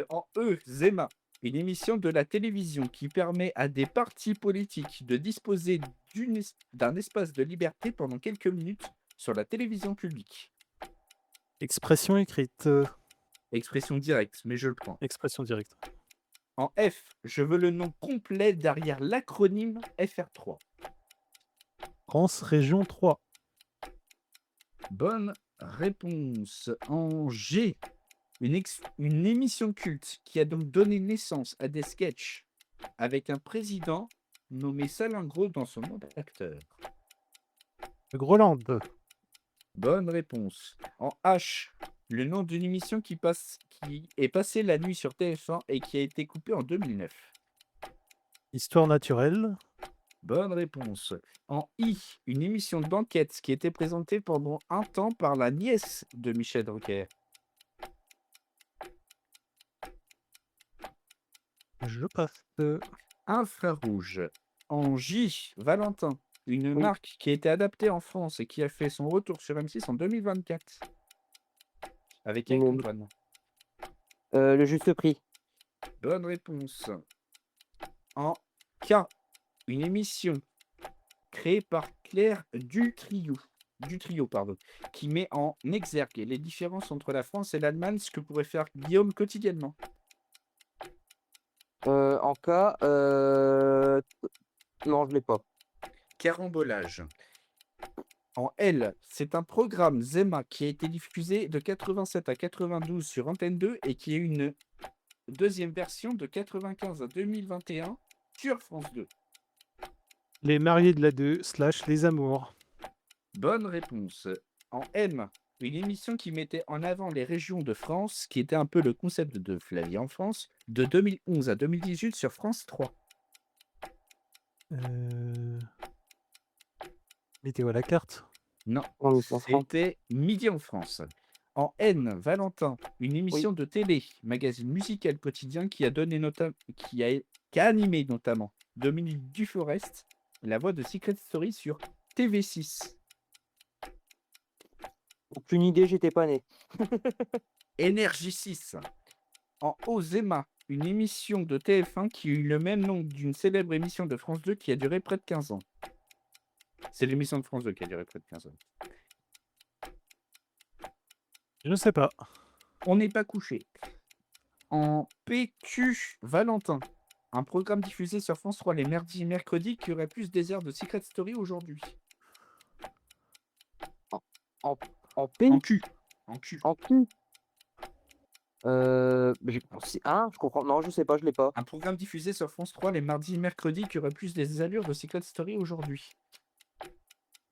A: En E, Zema, une émission de la télévision qui permet à des partis politiques de disposer d'un espace de liberté pendant quelques minutes sur la télévision publique.
B: Expression écrite.
A: Expression directe, mais je le prends.
B: Expression directe.
A: En F, je veux le nom complet derrière l'acronyme FR3.
B: France, région 3.
A: Bonne réponse. En G, une émission culte qui a donc donné naissance à des sketchs avec un président nommé Salingro dans son nom d'acteur.
B: Groland.
A: Bonne réponse. En H, le nom d'une émission qui est passée la nuit sur TF1 et qui a été coupée en 2009.
B: Histoire naturelle.
A: Bonne réponse. En I, une émission d'enquête qui était présentée pendant un temps par la nièce de Michel Drucker.
B: Je passe.
A: Infrarouge. En J, Valentin, une
C: Oui,
A: marque qui a été adaptée en France et qui a fait son retour sur M6 en 2024 avec Eric
C: le
A: Antoine.
C: le Juste Prix.
A: Bonne réponse. En K, une émission créée par Claire Dutrio, pardon, qui met en exergue les différences entre la France et l'Allemagne, ce que pourrait faire Guillaume quotidiennement.
C: En K, non, je l'ai pas.
A: Carambolage. En L, c'est un programme Zema qui a été diffusé de 87 à 92 sur Antenne 2 et qui est une deuxième version de 95 à 2021 sur France 2.
B: Les mariés de la 2 / les amours.
A: Bonne réponse. En M, une émission qui mettait en avant les régions de France, qui était un peu le concept de Flavie en France, de 2011 à 2018 sur France 3.
B: Météo à la carte.
A: Non,
C: On est en France.
A: c'était Midi en France. En N, Valentin, une
C: Oui.
A: émission de télé, magazine musical quotidien qui a animé notamment Dominique Duforest, la voix de Secret Story sur TV6.
C: Aucune idée, j'étais pas né.
A: Énergie 6. En Ozema, une émission de TF1 qui a eu le même nom d'une célèbre émission de France 2 qui a duré près de 15 ans. C'est l'émission de France 2 qui a duré près de 15 ans.
B: Je ne sais pas.
A: On n'est pas couché. En PQ, Valentin, un programme diffusé sur France 3 les mardis et mercredis qui aurait plus des airs de Secret Story aujourd'hui.
C: En P?
A: En Q. En Q.
C: En Q? Je comprends. Non, je sais pas, je l'ai pas.
A: Un programme diffusé sur France 3 les mardis et mercredis qui aurait plus des allures de Secret Story aujourd'hui.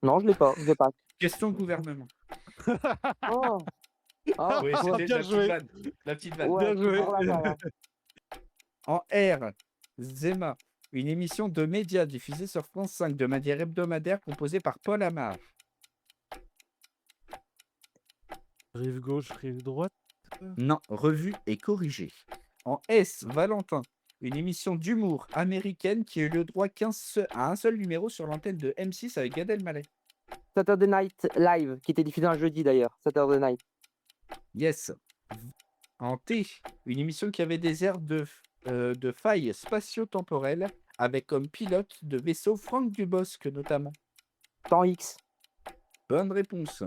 C: Non, je l'ai pas, je passe.
A: Question gouvernement.
C: Oh! Ah,
A: Oui,
C: ouais,
A: c'était
B: bien
A: la
B: joué.
A: petite vanne. La petite vanne.
C: ouais,
B: Bien joué.
C: toujours là-bas, là.
A: En R, Zema, une émission de médias diffusée sur France 5 de manière hebdomadaire proposée par Paul Amar.
B: Rive gauche, rive droite.
A: Non, revue et corrigée. En S, Valentin, Une émission d'humour américaine qui a eu le droit à un seul numéro sur l'antenne de M6 avec Gad Elmaleh.
C: Saturday Night Live, qui était diffusé un jeudi d'ailleurs. Saturday Night.
A: Yes. En T, une émission qui avait des airs de failles spatio-temporelles avec comme pilote de vaisseau Franck Dubosc notamment.
C: Temps X.
A: Bonne réponse.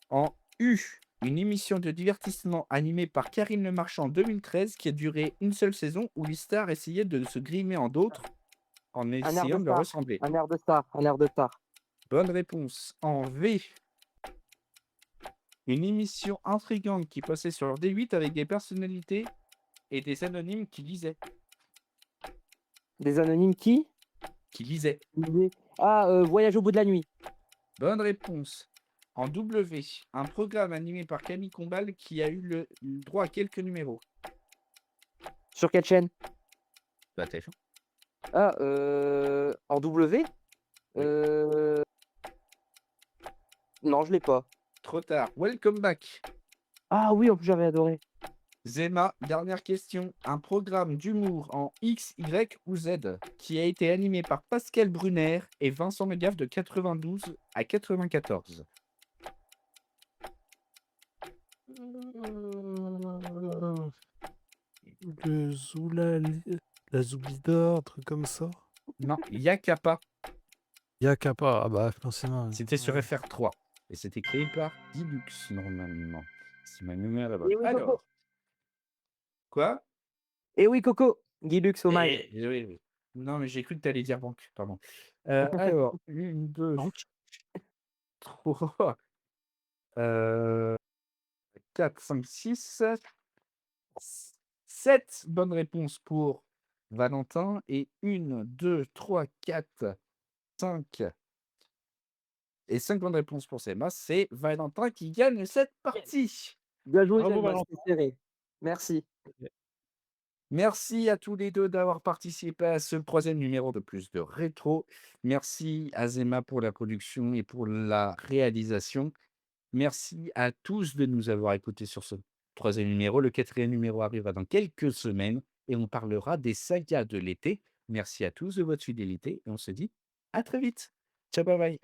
A: En U, une émission de divertissement animée par Karine Le Marchand en 2013 qui a duré une seule saison où les stars essayaient de se grimer en d'autres en
C: Un air
A: essayant
C: de
A: de leur
C: star.
A: ressembler.
C: Un air de star. Un air de star.
A: Bonne réponse. En V, une émission intrigante qui passait sur D8 avec des personnalités et des anonymes qui lisaient.
C: Des anonymes qui?
A: Qui lisaient.
C: Voyage au bout de la nuit.
A: Bonne réponse. En W, un programme animé par Camille Combal qui a eu le droit à quelques numéros.
C: Sur quelle chaîne?
A: Bah, TF1.
C: En W?
A: Oui.
C: Non, je l'ai pas.
A: Trop tard. Welcome back.
C: Ah oui, en plus j'avais adoré.
A: Zema, dernière question. Un programme d'humour en X, Y ou Z qui a été animé par Pascal Brunner et Vincent Megaf de 92 à 94.
B: Le la Zoubida, un truc comme ça.
A: Non, Yakapa.
B: Yakapa, ah bah forcément.
A: C'était sur
B: Ouais.
A: FR3. Et c'était créé par Dilux, normalement. Si ma mémoire est bonne.
C: Eh oui, Coco.
A: Alors, quoi?
C: Eh oui, Coco. Guy Lux au mic.
A: Oui, oui. Non, mais j'ai cru que tu allais dire banque, pardon. Alors, 1, 2,
B: Donc,
A: 3, 4, 5, 6, 7 bonnes réponses pour Valentin et 1, 2, 3, 4, 5 et 5 bonnes réponses pour Selma. C'est Valentin qui gagne cette partie.
C: Bien joué,
B: bravo
C: Selma,
B: Valentin.
C: c'était serré. Merci.
A: Merci à tous les deux d'avoir participé à ce 3e numéro de Plus de Rétro. Merci à Zema pour la production et pour la réalisation. Merci à tous de nous avoir écoutés sur ce 3e numéro. Le 4e numéro arrivera dans quelques semaines et on parlera des sagas de l'été. Merci à tous de votre fidélité et on se dit à très vite. Ciao, bye bye.